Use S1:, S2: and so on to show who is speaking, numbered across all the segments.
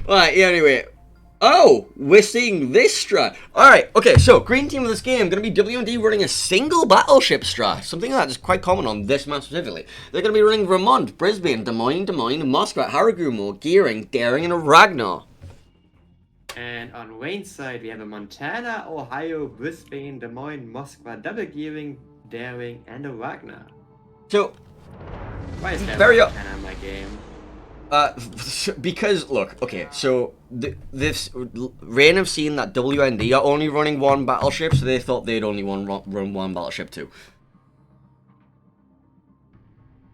S1: Right, yeah, anyway. Oh, we're seeing this strat. Alright, okay, so green team of this game going to be W&D running a single battleship strat. Something that is quite common on this map specifically. They're going to be running Vermont, Brisbane, Des Moines, Muscat, Haragumo, Gearing, Daring, and Ragnar.
S2: And on Wayne's side, we have a Montana, Ohio, Brisbane, Des Moines, Moskva, double gearing, daring, and a Wagner.
S1: So,
S2: Why is there
S1: very
S2: Montana in my game?
S1: because look, okay, so this Rain have seen that WND are only running one battleship, so they thought they'd only run one battleship too.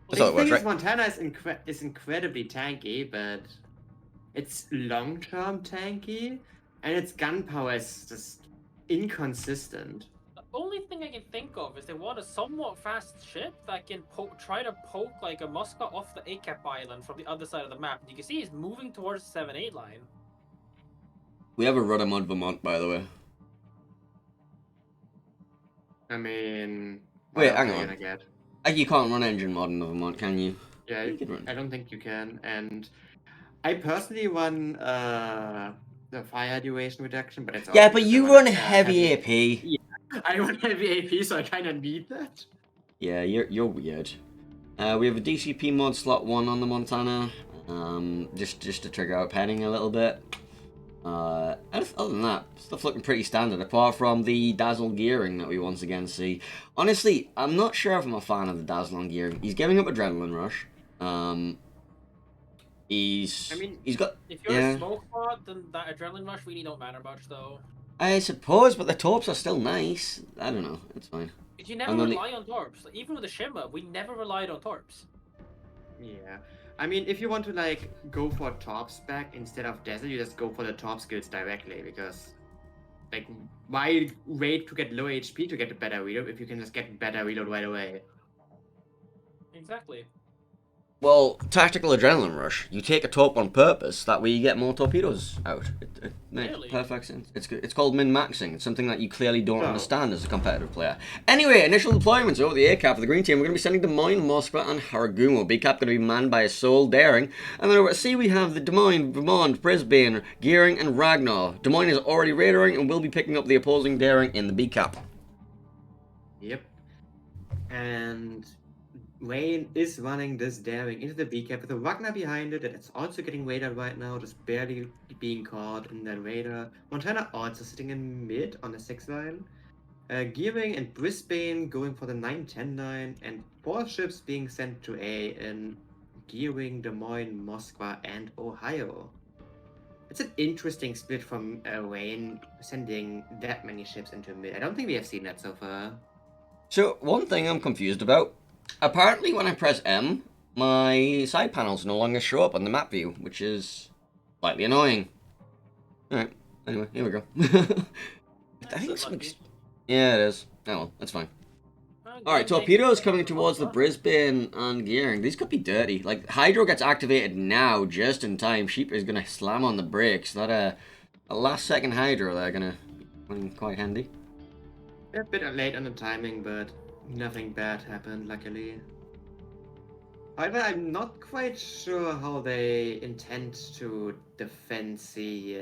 S1: That's how
S2: The
S1: it works,
S2: thing is,
S1: right?
S2: Montana is incredibly tanky, but it's long-term tanky, and its gunpowder is just inconsistent.
S3: The only thing I can think of is they want a somewhat fast ship that can try to poke like a Muscat off the ACAP island from the other side of the map. And you can see he's moving towards the 7-8 line.
S1: We have a rudder mod Vermont, by the way.
S2: I mean,
S1: Wait,
S2: what else
S1: hang
S2: are you
S1: on.
S2: gonna get?
S1: You can't run engine mod in the Vermont, can you?
S2: Yeah,
S1: You could run.
S2: I don't think you can. And I personally run the fire duration reduction, but it's
S1: Yeah,
S2: also
S1: but
S2: because
S1: you
S2: I
S1: run
S2: run,
S1: heavy AP.
S2: Yeah, I run heavy AP, so I kind of need that.
S1: Yeah, you're weird. We have a DCP mod slot 1 on the Montana, just to trigger out penning a little bit. Other than that, stuff's looking pretty standard, apart from the Dazzle gearing that we once again see. Honestly, I'm not sure if I'm a fan of the Dazzle on gearing. He's giving up Adrenaline Rush. He's got...
S3: If you're
S1: yeah.
S3: a smoke bot, then that adrenaline rush really don't matter much, though.
S1: I suppose, but the torps are still nice. I don't know, it's fine.
S3: But you never rely on torps. Like, even with the Shimmer, we never relied on torps.
S2: Yeah. I mean, if you want to, like, go for top spec instead of Dazzle, you just go for the top skills directly, because, like, why wait to get low HP to get a better reload if you can just get better reload right away?
S3: Exactly.
S1: Well, tactical adrenaline rush. You take a torp on purpose. That way, you get more torpedoes out. It makes
S3: Really?
S1: perfect sense. It's called min maxing. It's something that you clearly don't understand as a competitive player. Anyway, initial deployments over the ACAP for the green team. We're going to be sending Des Moines, Moskva, and Haragumo. BCAP going to be manned by a Soul Daring, and then over at C we have the Des Moines, Vermont, Brisbane, Gearing, and Ragnar. Des Moines is already radaring and will be picking up the opposing Daring in the BCAP.
S2: Yep. And Wayne is running this daring into the B-cap with a Wagner behind it, and it's also getting radared right now, just barely being caught in that radar. Montana also sitting in mid on the 6 line. Gearing and Brisbane going for the 9-10 line, and 4 ships being sent to A in Gearing, Des Moines, Moskva, and Ohio. It's an interesting split from Wayne sending that many ships into mid. I don't think we have seen that so far.
S1: So, one thing I'm confused about. Apparently, when I press M, my side panels no longer show up on the map view, which is slightly annoying. Alright, anyway, here we go. I think something's... Yeah, it is. Oh well, that's fine. Alright, torpedoes coming towards the Brisbane and Gearing. These could be dirty. Like, Hydro gets activated now, just in time. Sheep is going to slam on the brakes. That, a last second Hydro, they're going to be quite handy.
S2: A bit late on the timing, but nothing bad happened, luckily. However, I'm not quite sure how they intend to defend C.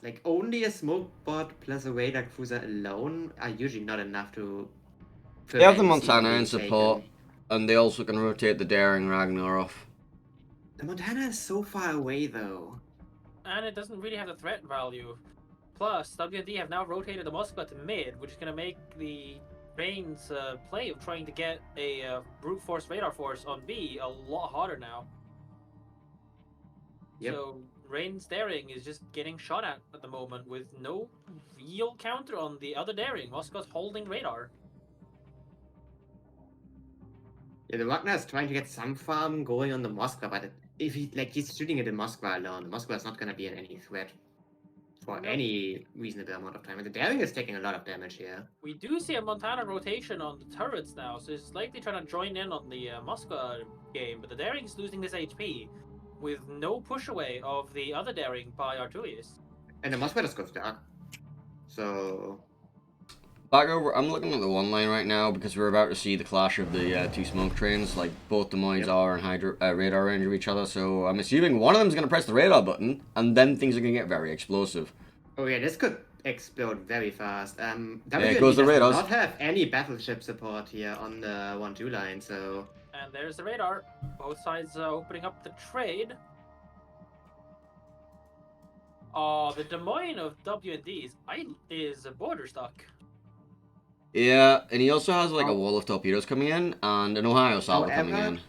S2: Like, only a smoke bot plus a radar cruiser alone are usually not enough to...
S1: They have the Montana in support, and they also can rotate the Daring Ragnar off.
S2: The Montana is so far away, though.
S3: And it doesn't really have the threat value. Plus, WD have now rotated the Moskva to mid, which is going to make the Rain's play of trying to get a brute force radar force on B a lot harder now.
S2: Yep.
S3: So Rain's daring is just getting shot at the moment with no real counter on the other daring. Moskva's holding radar.
S2: Yeah, the Wagner is trying to get some farm going on the Moskva, but if he's shooting at the Moskva alone, the Moskva is not going to be any threat for any reasonable amount of time. And the Daring is taking a lot of damage here.
S3: We do see a Montana rotation on the turrets now, so it's likely trying to join in on the Moskva game, but the Daring is losing this HP with no push away of the other Daring by Arturius.
S2: And the Moskva just goes dark. So...
S1: Back over, I'm looking at the one line right now because we're about to see the clash of the two smoke trains. Like, both Des Moines
S2: Yep.
S1: are in radar range of each other, so I'm assuming one of them's going to press the radar button, and then things are going to get very explosive.
S2: Oh yeah, this could explode very fast.
S1: There
S2: WND
S1: goes the
S2: does
S1: radars.
S2: not have any battleship support here on the 1-2 line, so
S3: And there's the radar. Both sides opening up the trade. The Des Moines of WND's is border stuck.
S1: Yeah, and he also has like a
S2: Oh.
S1: wall of torpedoes coming in, and an Ohio salvo coming
S2: However-
S1: in.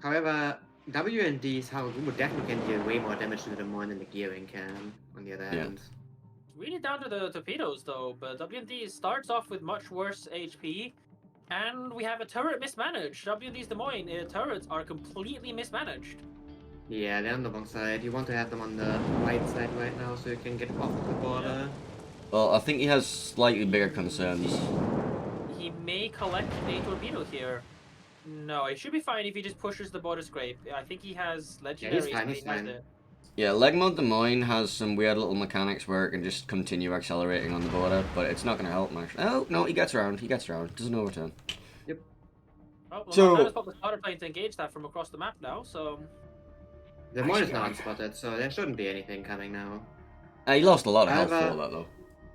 S2: However, WND's Harugumo definitely can deal way more damage to the Des Moines than the Gearing can, on the other
S1: Yeah.
S2: hand.
S3: Really down to the torpedoes though, but WND starts off with much worse HP. And we have a turret mismanaged. WND's Des Moines turrets are completely mismanaged.
S2: Yeah, they're on the wrong side. You want to have them on the right side right now so you can get off the border.
S1: Well, I think he has slightly bigger concerns.
S3: He may collect a torpedo here. No, it should be fine if he just pushes the border scrape. I think he has legendaries,
S2: fine,
S3: but
S2: he's
S3: he has
S2: fine.
S3: it.
S1: Yeah, Legmont Des Moines has some weird little mechanics where it can just continue accelerating on the border, but it's not going to help much. Oh, no, he gets around. He gets around. Doesn't overturn.
S3: Oh, well,
S1: So-
S3: Montana's got the starter plane to engage that from across the map now, so...
S2: The Moines is
S1: Actually,
S2: now
S1: I-
S2: unspotted, so there shouldn't be anything coming now.
S1: He lost a lot of health
S2: However-
S1: for that, though.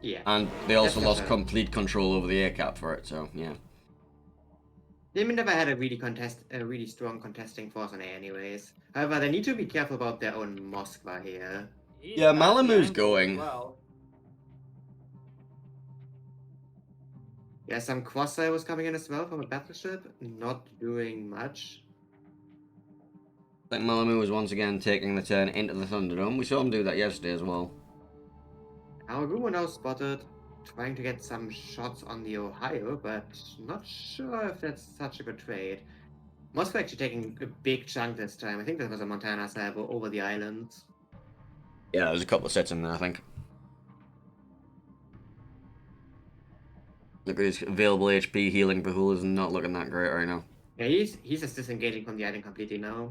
S2: Yeah.
S1: And they also
S2: That's
S1: lost
S2: fair.
S1: complete control over the air cap for it, so yeah.
S2: They never had a really strong contesting force on air anyways. However, they need to be careful about their own Moskva here.
S3: he's
S1: Yeah,
S3: badly
S1: Malamu's
S3: angled as
S1: going.
S3: Well.
S2: Yeah, some cross-sire was coming in as well from a battleship, not doing much.
S1: I think Malamu was once again taking the turn into the Thunderdome. We saw him do that yesterday as well.
S2: Harugumo now spotted, trying to get some shots on the Ohio, but not sure if that's such a good trade. Moskva actually taking a big chunk this time. I think that was a Montana salvo over the island.
S1: Yeah, there's a couple of sets in there, I think. Look at his available HP. Healing Bahul is not looking that great right now.
S2: Yeah, he's just disengaging from the island completely now.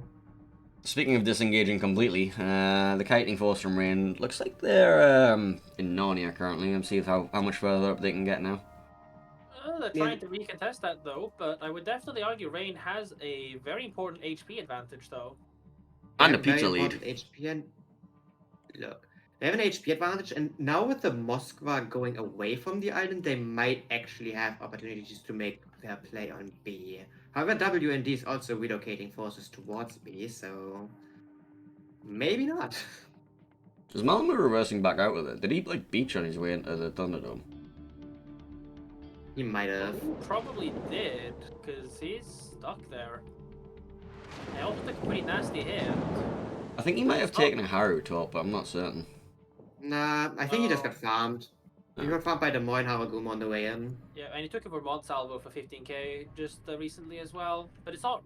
S1: Speaking of disengaging completely, the kiting force from Rain looks like they're in Narnia currently. I'm seeing how much further up they can get now.
S3: They're
S2: Yeah.
S3: trying to recontest that though, but I would definitely argue Rain has a very important HP advantage though.
S1: And
S2: They
S1: a
S2: have very
S1: pizza lead.
S2: important HP and look, they have an HP advantage, and now with the Moskva going away from the island, they might actually have opportunities to make their play on B. However, WND is also relocating forces towards B, so maybe not.
S1: Is Malamu reversing back out with it? Did he like beach on his way into the Thunderdome?
S2: He might have.
S3: Probably did, because he's stuck there. They also took a pretty nasty hit.
S1: I think he might have
S3: Oh.
S1: taken a Haru top, but I'm not certain.
S2: Nah, I think he just
S3: Oh.
S2: got farmed. He
S1: Oh.
S2: got farmed by Des Moines Harugumo on the way in.
S3: Yeah, and he took a Vermont salvo for 15k just recently as well. But it's not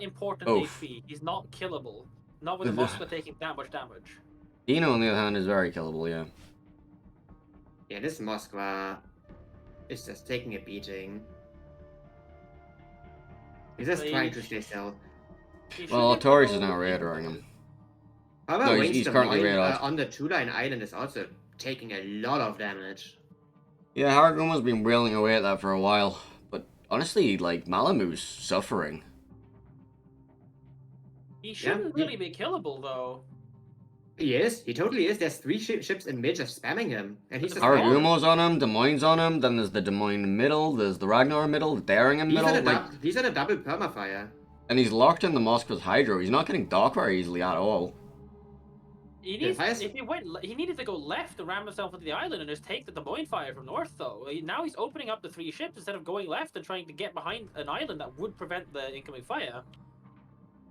S3: important
S1: Oof.
S3: HP. He's not killable. Not with the Moskva taking that much damage.
S1: Dino, on the other hand, is very killable, yeah.
S2: Yeah, this Moskva is just taking a beating. He's just
S3: But
S2: trying
S3: he-
S2: to stay still.
S3: He should
S1: Well,
S3: be
S1: Taurus is
S3: able
S1: now
S3: to-
S1: radaring him.
S2: However,
S1: No, he's-
S2: Wayne's
S1: he's
S2: Des
S1: currently
S2: Moines,
S1: radared.
S2: on the two-line island is also taking a lot of damage.
S1: Yeah, Harugumo's been wailing away at that for a while. But honestly, like, Malamu's suffering.
S3: He shouldn't
S2: he-
S3: really be killable though.
S2: He is. He totally is. There's three ships in mid just spamming him, and he's just
S1: Harugumo's on him, Des Moines on him, then there's the Des Moines middle, there's the Ragnar middle, the Daring
S2: These are
S1: middle,
S2: the
S1: like,
S2: these are the double permafire.
S1: and he's locked in the Moskva's Hydro. He's not getting dark very easily at all.
S3: He
S2: Yeah,
S3: needs,
S2: highest-
S3: if he went, he needed to go left to ram himself into the island and just take the Des Moines fire from north. Though now he's opening up the three ships instead of going left and trying to get behind an island that would prevent the incoming fire,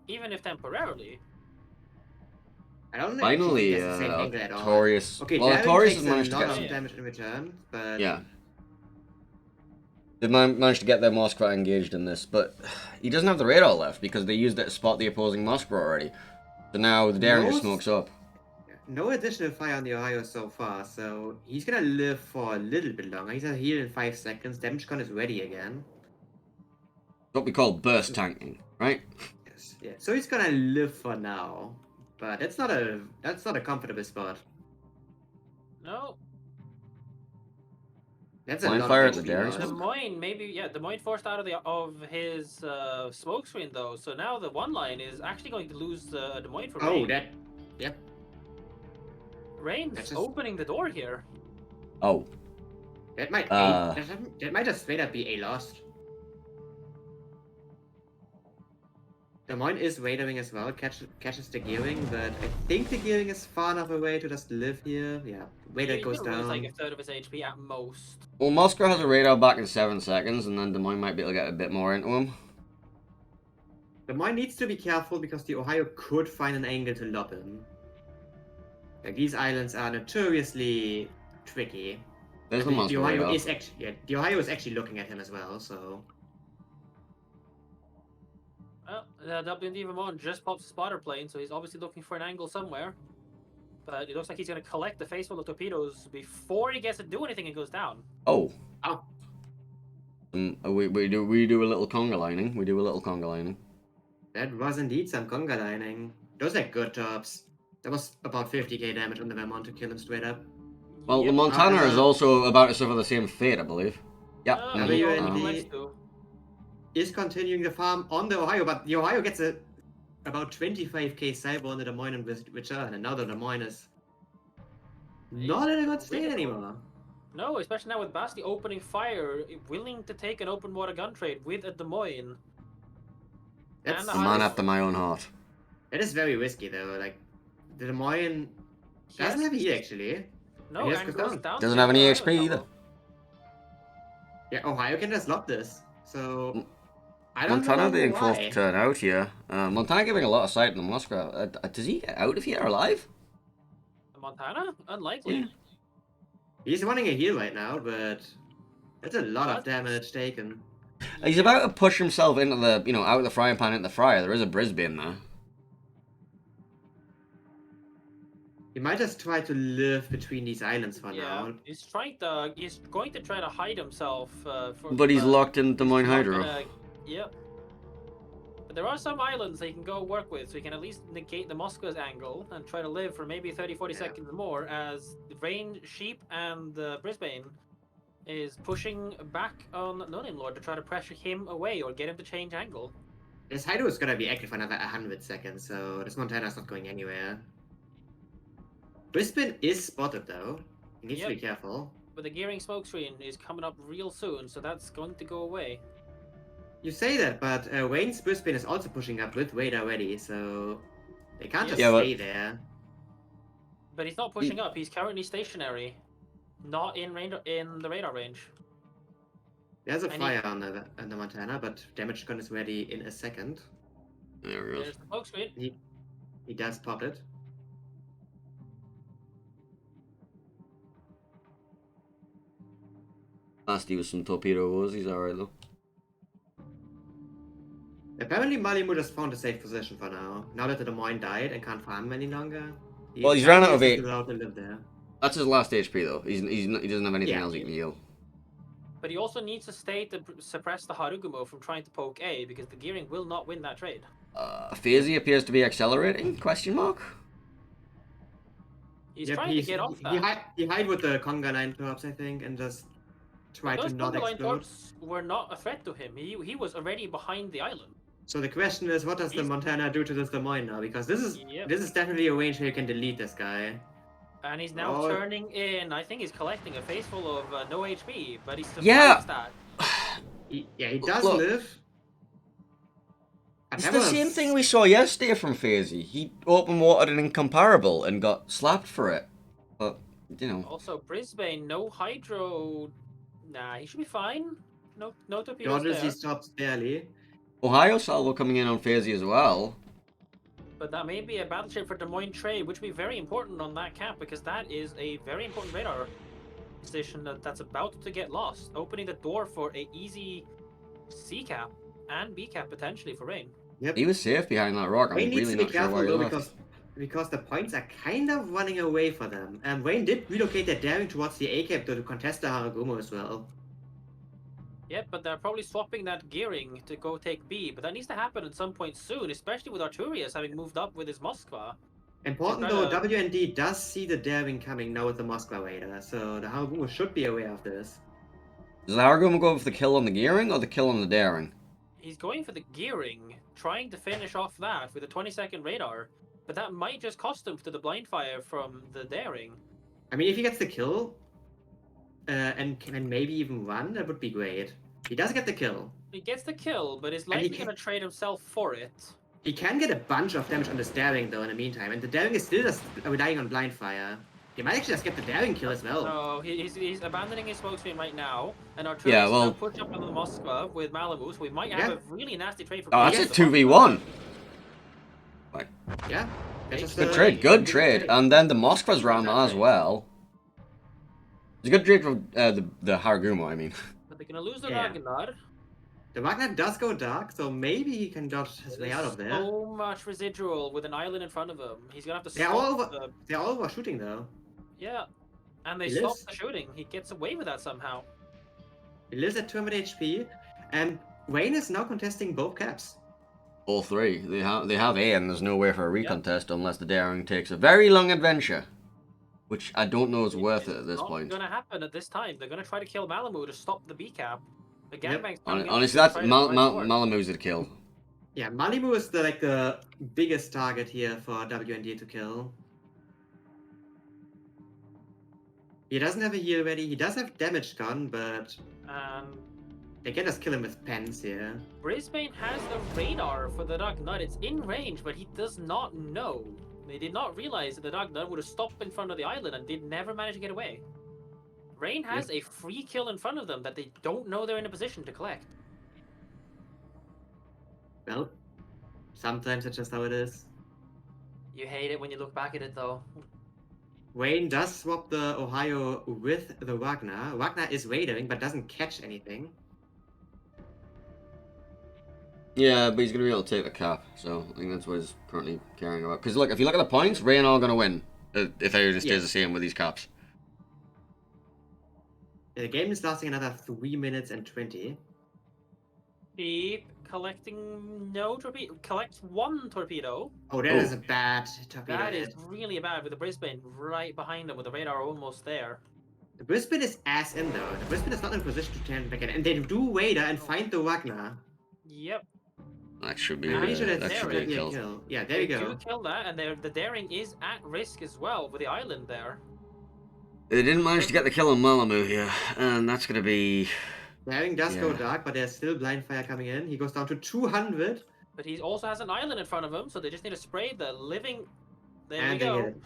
S3: even if temporarily.
S2: I don't know.
S1: Finally,
S2: that's the same angle at all.
S1: Taurus.
S2: Okay,
S1: Well,
S2: Daring
S1: Taurus
S2: takes
S1: has managed
S2: a
S1: to
S2: lot
S1: get
S2: of
S1: some.
S3: some-
S2: damage in return, but
S1: Yeah. They've managed to get their Moskva engaged in this, but he doesn't have the radar left because they used it to spot the opposing Moskva already. So now the Daring just
S2: No.
S1: smokes up.
S2: no additional fire on the Ohio so far, so he's gonna live for a little bit longer. He's gonna heal in 5 seconds. Damage con is ready again.
S1: What we call burst tanking, right?
S2: Yes, yeah. So he's gonna live for now, but that's not a comfortable spot.
S3: No,
S2: That's a
S1: Blind
S2: lot
S1: fire
S2: of
S1: at the
S2: HP
S1: daring
S2: loss.
S1: smoke?
S3: Des Moines, maybe, yeah, Des Moines forced out of his smoke screen though, so now the one line is actually going to lose Des Moines for
S2: Oh,
S3: Rain.
S2: that. Yep.
S3: Rain's
S2: That's just-
S3: opening the door here.
S1: Oh,
S2: That might
S1: Uh.
S2: that might just straight up be a lost. Des Moines is radoring as well, catches the gearing, but I think the gearing is far enough away to just live here. Yeah, radar
S3: He
S2: goes
S3: will lose like
S2: down.
S3: a third of his HP at most.
S1: well, Moscow has a radar back in 7 seconds, and then Des Moines might be able to get a bit more into him.
S2: Des Moines needs to be careful because the Ohio could find an angle to lob him. Like, these islands are notoriously tricky.
S1: There's the
S2: And
S1: Moscow
S2: Ohio
S1: radar.
S2: is actually the Ohio is actually looking at him as well, so
S3: Well, WND Vermont just pops a spotter plane, so he's obviously looking for an angle somewhere. But it looks like he's going to collect the face full of torpedoes before he gets to do anything and goes down.
S1: Oh.
S2: Oh.
S1: We do a little conga lining. We do a little conga lining.
S2: that was indeed some conga lining. Those are good tops. That was about 50k damage on the Vermont to kill him straight up.
S1: Well, the
S3: Yep.
S1: Montana is also about to suffer the same fate, I believe. Yep.
S3: Yeah,
S2: he
S3: he
S2: already-
S3: wants to.
S2: Is continuing the farm on the Ohio, but the Ohio gets a about 25k cyber on the Des Moines return, and now the Des Moines is not in a good state anymore.
S3: No, especially now with Basti opening fire, willing to take an open water gun trade with a Des Moines.
S2: That's
S3: And
S1: A
S3: the
S1: man
S3: Ohio-
S1: after my own heart.
S2: that is very risky though. Like the Des Moines doesn't have heat actually.
S3: No,
S2: Yes,
S3: and
S2: goes
S3: goes
S2: down.
S3: down.
S1: Doesn't
S3: to
S1: have any
S3: the
S1: HP
S3: island
S1: either.
S3: level.
S2: Yeah, Ohio can just lock this. So I don't
S1: Montana
S2: know
S1: being
S2: why.
S1: forced to turn out here. Montana giving a lot of sight to Moscow. Does he get out of here alive?
S3: Montana? Unlikely.
S1: Yeah.
S2: He's running a heal right now, but that's a lot of
S3: What?
S2: damage taken.
S1: He's about to push himself into the, out of the frying pan into the fryer. There is a Brisbane there.
S2: He might just try to live between these islands for
S3: Yeah,
S2: now.
S3: he's going to try to hide himself.
S1: But he's locked in Des Moines
S3: he's not
S1: Hydro.
S3: gonna- Yep. But there are some islands that he can go work with, so he can at least negate the Moscow's angle and try to live for maybe 30-40
S2: Yeah.
S3: seconds more as Rain, Sheep, and Brisbane is pushing back on Nonin Lord to try to pressure him away or get him to change angle.
S2: This Hydro is gonna be active for another 100 seconds, so this Montana's not going anywhere. Brisbane is spotted though. He needs to be
S3: Yep.
S2: careful.
S3: But the gearing smoke screen is coming up real soon, so that's going to go away.
S2: You say that, but Wayne's Brisbane is also pushing up with radar ready, so they can't just
S1: Yeah, but-
S2: stay there.
S3: But he's not pushing up, he's currently stationary. Not in the radar range.
S2: There's a
S3: I need-
S2: fire on the Montana, but damage gun is ready in a second.
S1: There he goes.
S3: There's the smoke screen.
S2: He does pop it.
S1: Nasty with some torpedo woes. He's alright though.
S2: Apparently Malimut has found a safe position for now. Now that the Des Moines died and can't farm any longer.
S1: Well, he's ran out of
S2: apparently
S1: eight.
S2: allowed to live there.
S1: That's his last HP though. He doesn't have anything
S2: Yeah.
S1: else he can heal.
S3: But he also needs to stay to suppress the Harugumo from trying to poke A, because the gearing will not win that trade.
S1: Fazy appears to be accelerating? Question mark.
S3: He's
S2: Yep,
S3: trying to get off that.
S2: He hide with the conga line torps, I think, and just try
S3: Those
S2: to not
S3: Conga line
S2: explode.
S3: torps were not a threat to him. He was already behind the island.
S2: So the question is, what does the
S3: He's-
S2: Montana do to this Des Moines now? Because this
S3: Yep.
S2: is definitely a range where you can delete this guy.
S3: And he's now
S2: Oh.
S3: turning in, I think he's collecting a face full of no HP, but he survives
S1: Yeah.
S3: that.
S2: He does
S1: Look.
S2: live.
S1: It's the same thing we saw yesterday from Fazy. He open watered an incomparable and got slapped for it. But,
S3: Also, Brisbane, no hydro. Nah, he should be fine. No torpedoes
S2: Dodges
S3: there.
S2: these stops barely.
S1: Ohio Salvo coming in on Fazy as well.
S3: But that may be a battleship for Des Moines trade, which would be very important on that cap, because that is a very important radar station that's about to get lost, opening the door for a easy C cap and B cap potentially for Rain.
S2: Yep.
S1: He was safe behind that rock. I'm
S2: Wayne needs
S1: really
S2: to be
S1: not sure
S2: careful
S1: why he
S2: though,
S1: left.
S2: because the points are kind of running away for them. And Wayne did relocate their daring towards the A cap to contest the Haragumo as well.
S3: Yep, but they're probably swapping that gearing to go take B, but that needs to happen at some point soon, especially with Arturius having moved up with his Moskva.
S2: Important
S3: Try
S2: though,
S3: to-
S2: WND does see the daring coming now with the Moskva radar, so the Haragumo should be aware of this.
S1: Does the Harguma go for the kill on the gearing or the kill on the daring?
S3: He's going for the gearing, trying to finish off that with a 20-second radar, but that might just cost him to the blind fire from the daring.
S2: I mean, if he gets the kill, and can maybe even run, that would be great. He does get the kill.
S3: He gets the kill, but is
S2: And he
S3: likely
S2: can-
S3: going to trade himself for it.
S2: He can get a bunch of damage on the daring though in the meantime, and the daring is still just relying on blind fire. He might actually just get the daring kill as well.
S3: No, he's abandoning his smoke screen right now, and our
S1: Yeah,
S3: turret's
S1: well-
S3: now pushed up on the Moskva with Malamu, so we might have
S2: Yeah.
S3: a really nasty trade for
S1: Oh,
S3: both
S1: that's a
S3: of them.
S1: 2v1.
S2: Yeah. That's just
S1: Good
S2: a-
S1: trade, good trade. And then the Moskva's round as well. It's a good trade for the Harguma, I mean.
S3: But they're going to lose the
S2: Yeah.
S3: Ragnar.
S2: The Ragnar does go dark, so maybe he can dodge his way out of there.
S3: So much residual with an island in front of him. He's going to have to
S2: They're
S3: stop
S2: all over-
S3: the...
S2: They're all overshooting though.
S3: Yeah. And they
S2: He
S3: stop
S2: lives.
S3: the shooting. He gets away with that somehow.
S2: He lives at 200 HP, and Wayne is now contesting both caps.
S1: All three. They have A, and there's no way for a recontest unless the daring takes a very long adventure. Which I don't know is worth it at this point.
S3: It's not going to happen at this time. They're going to try to kill Malamu to stop the B cap. The gangbang's coming in,
S1: Honestly,
S3: they're
S1: that's
S3: trying to find forward.
S1: Malamu's the kill.
S2: Yeah, Malibu is the biggest target here for WND to kill. He doesn't have a heal ready. He does have damage gun, but
S3: And
S2: they can just kill him with pens here.
S3: Brisbane has the radar for the Dark Knight. It's in range, but he does not know. They did not realize that the Dark Knight would have stopped in front of the island and did never manage to get away. Rain has a free kill in front of them that they don't know they're in a position to collect.
S2: Well, sometimes that's just how it is.
S3: You hate it when you look back at it, though.
S2: Wayne does swap the Ohio with the Wagner. Wagner is raiding, but doesn't catch anything.
S1: Yeah, but he's going to be able to take the cap, so I think that's what he's currently caring about. Because look, if you look at the points, Ray and all going to win if everything stays
S2: Yeah.
S1: the same with these caps.
S2: The game is lasting another 3 minutes and 20.
S3: Keep collecting no torpedo. Collect one torpedo.
S2: Oh, that is a bad torpedo.
S3: That
S2: hit.
S3: is really bad with the Brisbane right behind them with the radar almost there.
S2: The Brisbane is ass in though. The Brisbane is not in a position to turn back in. And they do Wader and find the Wagner.
S3: Yep.
S1: That should be,
S2: I'm pretty sure
S1: that
S2: that's
S1: should be a
S2: definitely a
S1: kill.
S2: kill. Yeah, there you
S3: They
S2: go.
S3: do kill that, and the daring is at risk as well with the island there.
S1: They didn't manage to get the kill on Malamu here, and that's going to be...
S2: Daring does go
S1: Yeah.
S2: dark, but there's still blind fire coming in. He goes down to 200.
S3: But he also has an island in front of him, so they just need to spray the living. There
S2: and
S3: we
S2: they
S3: go.
S2: hit it.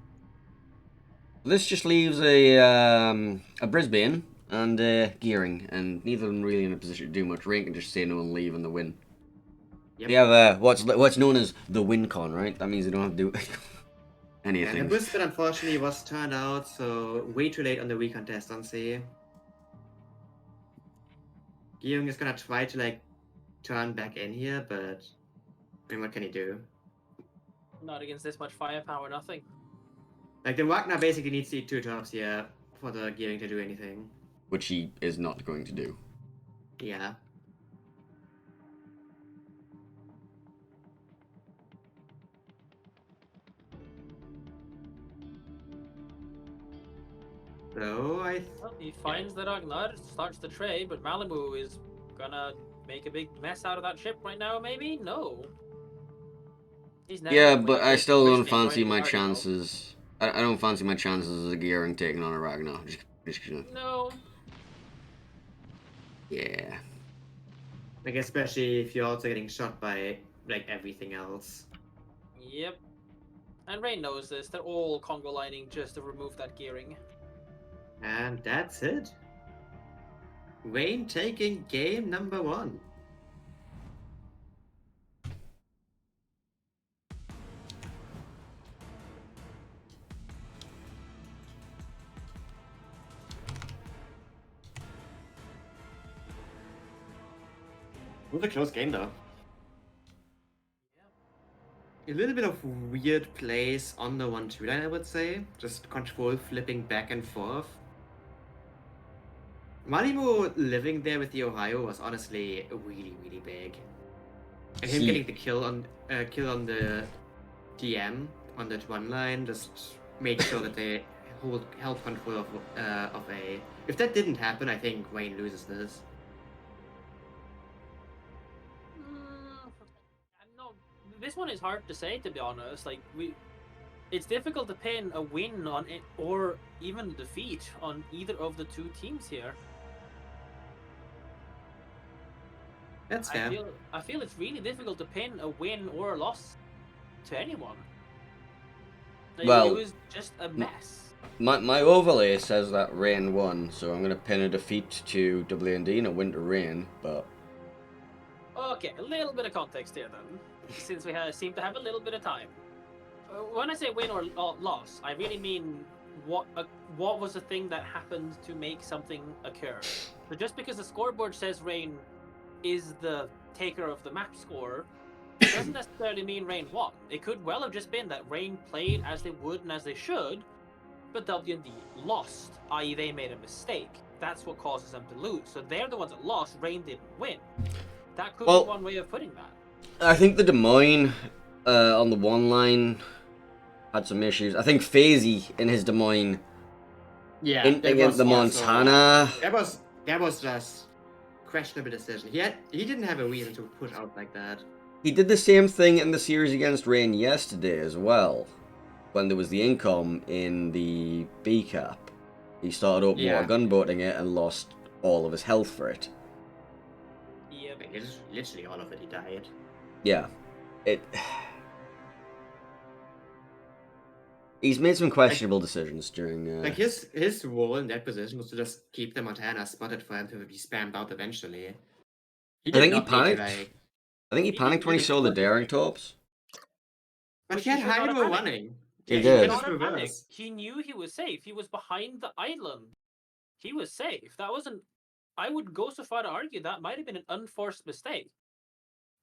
S1: This just leaves a Brisbane and Gearing, and neither of them really in a position to do much. Rain can just say no and leave and the win.
S2: Yep.
S1: They have what's known as the win con, right? That means they don't have to do
S2: And the
S1: anything.
S2: Brisbane unfortunately was turned out, so way too late on the recontest on C. Gearing is gonna try to like turn back in here, but I mean, what can he do?
S3: Not against this much firepower, nothing.
S2: Like the Wagner basically needs the 2 tops here for the Gearing to do anything.
S1: Which he is not going to do.
S2: Yeah. So
S3: Well, he finds the Ragnar, starts the trade, but Malibu is gonna make a big mess out of that ship right now, maybe? No. He's never
S1: Yeah,
S3: gonna
S1: but
S3: win
S1: I
S3: this
S1: still don't
S3: Brisbane
S1: fancy
S3: right
S1: my
S3: now.
S1: chances. I don't fancy my chances as a Gearing taking on a Ragnar.
S3: No.
S1: Yeah.
S2: like especially if you're also getting shot by like everything else.
S3: Yep. And Rain knows this. They're all Congo lining just to remove that gearing.
S2: And that's it. Wayne taking game number 1. It was a close game though. A little bit of weird plays on the 1-2 line, I would say. Just control flipping back and forth. Malibu living there with the Ohio was honestly really, really big. And him
S1: He-
S2: getting the kill on the DM on that one line just made sure that they hold control of A. If that didn't happen, I think Wayne loses this.
S3: No, this one is hard to say, to be honest. Like it's difficult to pin a win on it or even a defeat on either of the two teams here.
S2: That's fair.
S3: I feel it's really difficult to pin a win or a loss to anyone. Like,
S1: Well,
S3: it was just a mess.
S1: My overlay says that Rain won, so I'm gonna pin a defeat to WND and a win to Rain, but
S3: Okay, a little bit of context here then, since we seem to have a little bit of time. When I say win or loss, I really mean what was the thing that happened to make something occur. So just because the scoreboard says Rain is the taker of the map score, doesn't necessarily mean Rain won. It could well have just been that Rain played as they would and as they should, but WND lost, i.e. they made a mistake. That's what causes them to lose. So they're the ones that lost, Rain didn't win. That could be one way of putting that.
S1: I think the Des Moines on the one line had some issues. I think FaZe in his Des Moines against the Montana.
S2: That was just questionable decision. He didn't have a reason to push out like that.
S1: He did the same thing in the series against Rain yesterday as well, when there was the income in the B cap. He started open water gunboating it and lost all of his health for it.
S3: Yep.
S2: Literally all of it, he died.
S1: Yeah. He's made some questionable decisions during...
S2: Like, his role in that position was to just keep the Montana spotted for him to be spammed out eventually.
S1: I think he panicked. I think he panicked when he saw the Daring Torps.
S2: But he had Hydro running.
S1: He did.
S3: He knew he was safe. He was behind the island. He was safe. That wasn't... I would go so far to argue that might have been an unforced mistake.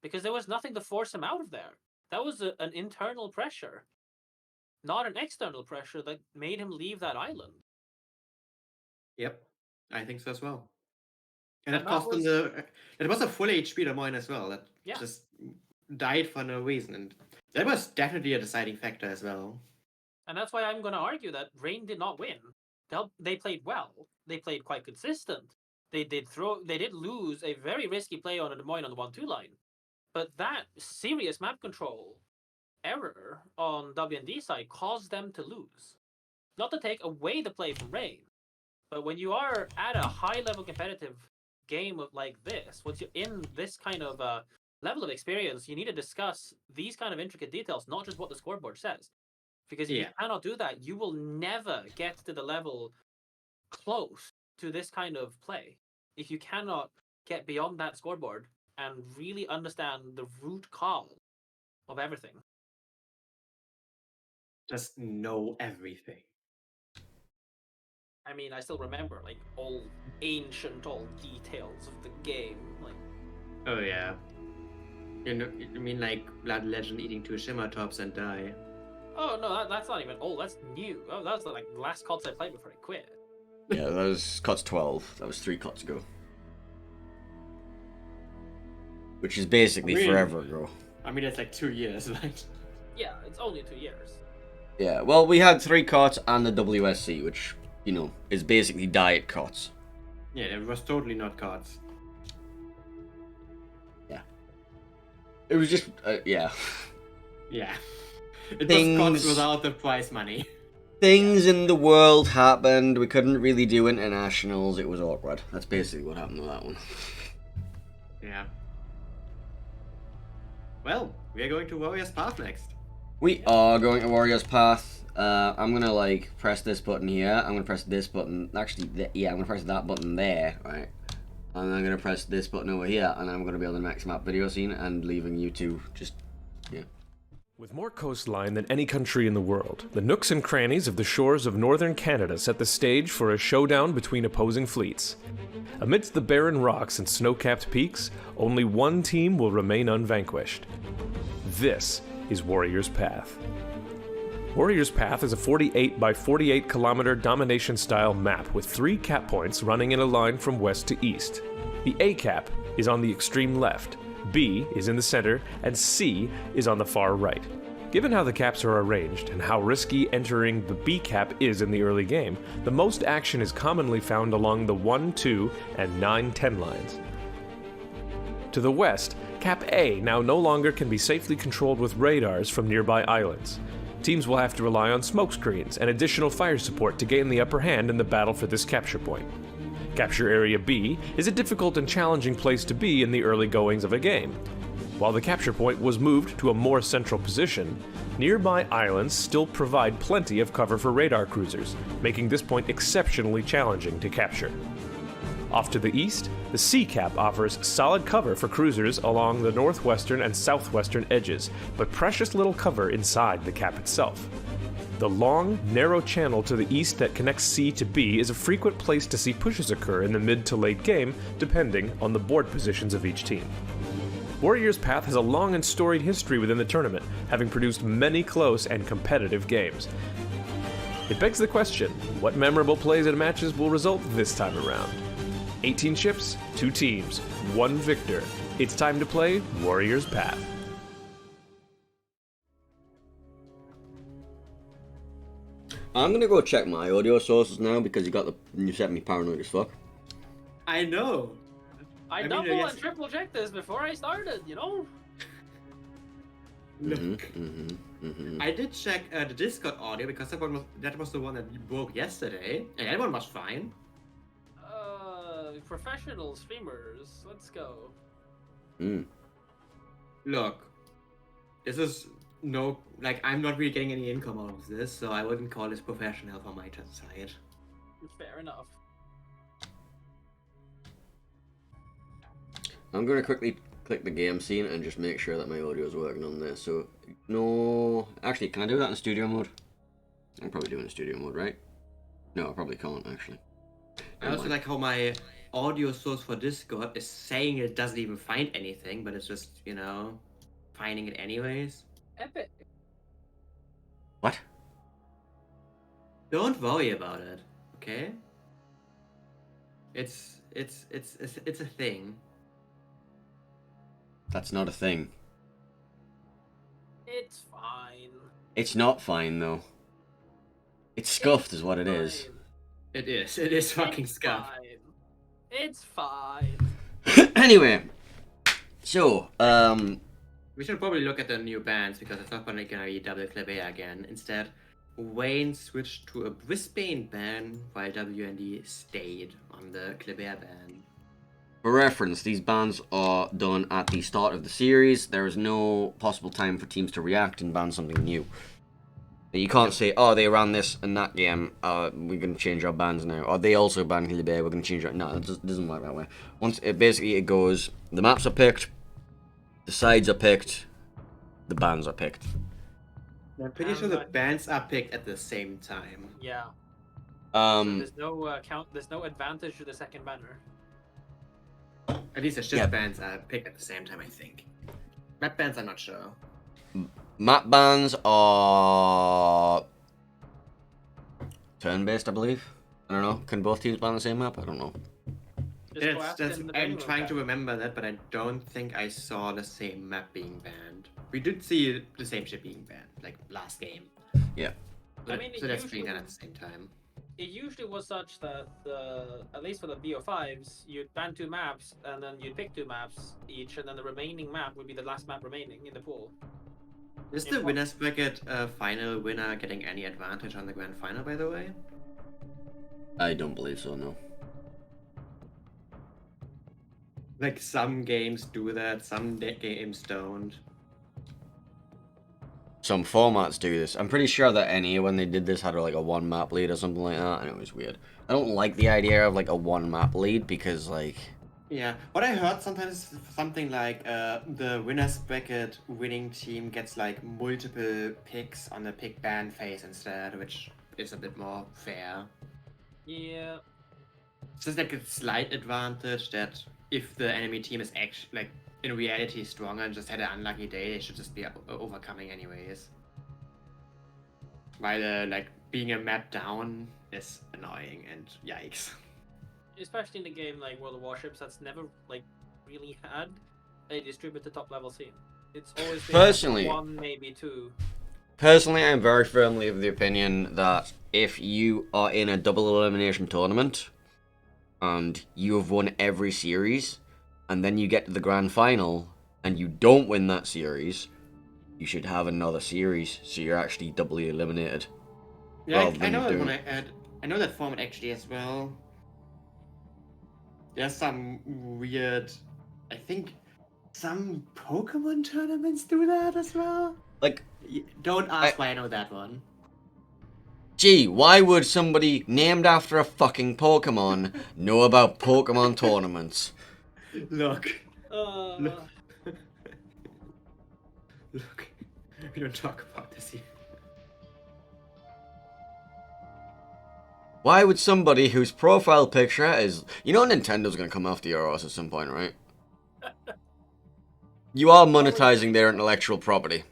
S3: Because there was nothing to force him out of there. That was an internal pressure. Not an external pressure that made him leave that island.
S2: Yep. I think so as well. And it cost him it was a full HP Des Moines as well. That just died for no reason. And that was definitely a deciding factor as well.
S3: And that's why I'm going to argue that Rain did not win. They played well. They played quite consistent. They did lose a very risky play on a Des Moines on the 1-2 line. But that serious map control error on WND side caused them to lose. Not to take away the play from Rain, but when you are at a high-level competitive game like this, once you're in this kind of level of experience, you need to discuss these kind of intricate details, not just what the scoreboard says. Because if you cannot do that, you will never get to the level close to this kind of play. If you cannot get beyond that scoreboard and really understand the root cause of everything.
S2: Just know everything.
S3: I mean, I still remember, like, old details of the game. Like,
S2: oh yeah. You mean like Blood Legend eating 2 Shimmer Tops and die?
S3: Oh no, that's not even old. That's new. Oh, that was like the last COTS I played before I quit.
S1: Yeah, that was COTS 12. That was 3 COTS ago. Which is basically forever ago.
S2: I mean, it's like 2 years, right?
S3: Yeah, it's only 2 years.
S1: Yeah, well, we had 3 COTS and the WSC, which, you know, is basically diet COTS.
S2: Yeah, it was totally not COTS.
S1: Yeah. It was just, yeah.
S2: Yeah. It was COTS without the prize money.
S1: Things in the world happened. We couldn't really do internationals. It was awkward. That's basically what happened with that one.
S2: Yeah. Well, we are going to Warriors Path next.
S1: We are going to Warriors Path. I'm gonna like press this button here. I'm gonna press this button. Actually, I'm gonna press that button there, right? And I'm gonna press this button over here, and I'm gonna be on the max map video scene and leaving you two just, yeah.
S4: With more coastline than any country in the world, the nooks and crannies of the shores of northern Canada set the stage for a showdown between opposing fleets. Amidst the barren rocks and snow-capped peaks, only one team will remain unvanquished. This is Warriors Path. Warriors Path is a 48 by 48 kilometer domination-style map with 3 cap points running in a line from west to east. The A cap is on the extreme left, B is in the center, and C is on the far right. Given how the caps are arranged and how risky entering the B cap is in the early game, the most action is commonly found along the 1, 2, and 9, 10 lines. To the west, Cap A now no longer can be safely controlled with radars from nearby islands. Teams will have to rely on smokescreens and additional fire support to gain the upper hand in the battle for this capture point. Capture Area B is a difficult and challenging place to be in the early goings of a game. While the capture point was moved to a more central position, nearby islands still provide plenty of cover for radar cruisers, making this point exceptionally challenging to capture. Off to the east, the C cap offers solid cover for cruisers along the northwestern and southwestern edges, but precious little cover inside the cap itself. The long, narrow channel to the east that connects C to B is a frequent place to see pushes occur in the mid to late game, depending on the board positions of each team. Warriors Path has a long and storied history within the tournament, having produced many close and competitive games. It begs the question, what memorable plays and matches will result this time around? 18 ships, 2 teams, 1 victor. It's time to play Warriors Path.
S1: I'm gonna go check my audio sources now because you set me paranoid as fuck.
S2: I know.
S3: I
S2: mean,
S3: double
S2: I guess-
S3: and triple checked this before I started, you know?
S2: Look, I did check the Discord audio because that was the one that broke yesterday, and that one was fine.
S3: Professional streamers, let's go.
S2: Look, this is I'm not really getting any income out of this, so I wouldn't call this professional from my side.
S3: Fair enough.
S1: I'm gonna quickly click the game scene and just make sure that my audio is working on this. So, no, actually, can I do that in studio mode? I'm probably doing it in studio mode, right? No, I probably can't actually.
S2: I also like how my audio source for Discord is saying it doesn't even find anything, but it's just, finding it anyways.
S3: Epic.
S1: What?
S2: Don't worry about it, okay? It's a thing.
S1: That's not a thing.
S3: It's fine.
S1: It's not fine though. It's scuffed, is what it is.
S3: Fine.
S2: It is. It is fucking
S3: It's
S2: scuffed.
S3: fine. It's fine.
S1: Anyway, so
S2: We should probably look at the new bans because it's not gonna be double Kleber again. Instead, Wayne switched to a Brisbane ban while WND stayed on the Kleber ban.
S1: for reference, these bans are done at the start of the series. There is no possible time for teams to react and ban something new. You can't say, oh, they ran this and that game, we're going to change our bans now. Or they also banned Kleber, we're going to change our... No, it doesn't work that way. Once it goes, the maps are picked, the sides are picked, the bans are picked.
S2: I'm pretty sure the bans are picked at the same time.
S3: Yeah.
S1: Um,
S3: There's no There's no advantage to the second banner.
S2: At least the ship bans are picked at the same time, I think. Map bans, I'm not sure.
S1: map bans are turn-based, I believe. I don't know. Can both teams ban the same map? I don't know.
S3: Just go ask
S2: That's,
S3: in the
S2: I'm
S3: venue
S2: trying to
S3: ban.
S2: remember that, but I don't think I saw the same map being banned. We did see the same ship being banned, like last game.
S1: Yeah.
S2: So,
S3: I mean,
S2: so
S3: it
S2: that's being
S3: usually-
S2: done at the same time.
S3: It usually was such that at least for the BO5s, you'd ban 2 maps and then you'd pick 2 maps each, and then the remaining map would be the last map remaining in the pool.
S2: Is the winner's bracket final winner getting any advantage on the grand final, by the way?
S1: I don't believe so, no.
S2: Like some games do that, some games don't.
S1: Some formats do this. I'm pretty sure that NA, when they did this, had like a one map lead or something like that, and it was weird. I don't like the idea of like a one map lead because like...
S2: Yeah, what I heard sometimes is something like the winner's bracket winning team gets like multiple picks on the pick ban phase instead, which is a bit more fair.
S3: Yeah.
S2: It's just like a slight advantage that if the enemy team is actually like in reality stronger and just had an unlucky day, they should just be overcoming anyways. While like being a map down is annoying and yikes.
S3: Especially in a game like World of Warships that's never like really had a distributed top level scene. It's always been
S1: Personally-
S3: 1, maybe 2.
S1: Personally, I'm very firmly of the opinion that if you are in a double elimination tournament and you have won every series, and then you get to the grand final and you don't win that series, you should have another series so you're actually doubly eliminated.
S2: Yeah,
S1: Rather
S2: I
S1: than
S2: know that
S1: doing-
S2: one. I know that format actually as well. There's some weird. I think some Pokemon tournaments do that as well.
S1: Like,
S2: Don't ask why I know that one.
S1: gee, why would somebody named after a fucking Pokemon know about Pokemon tournaments?
S2: Look,
S3: Uh,
S2: look, look. We don't talk about this here.
S1: Why would somebody whose profile picture is... You know Nintendo's gonna come after your ass at some point, right? You are monetizing their intellectual property.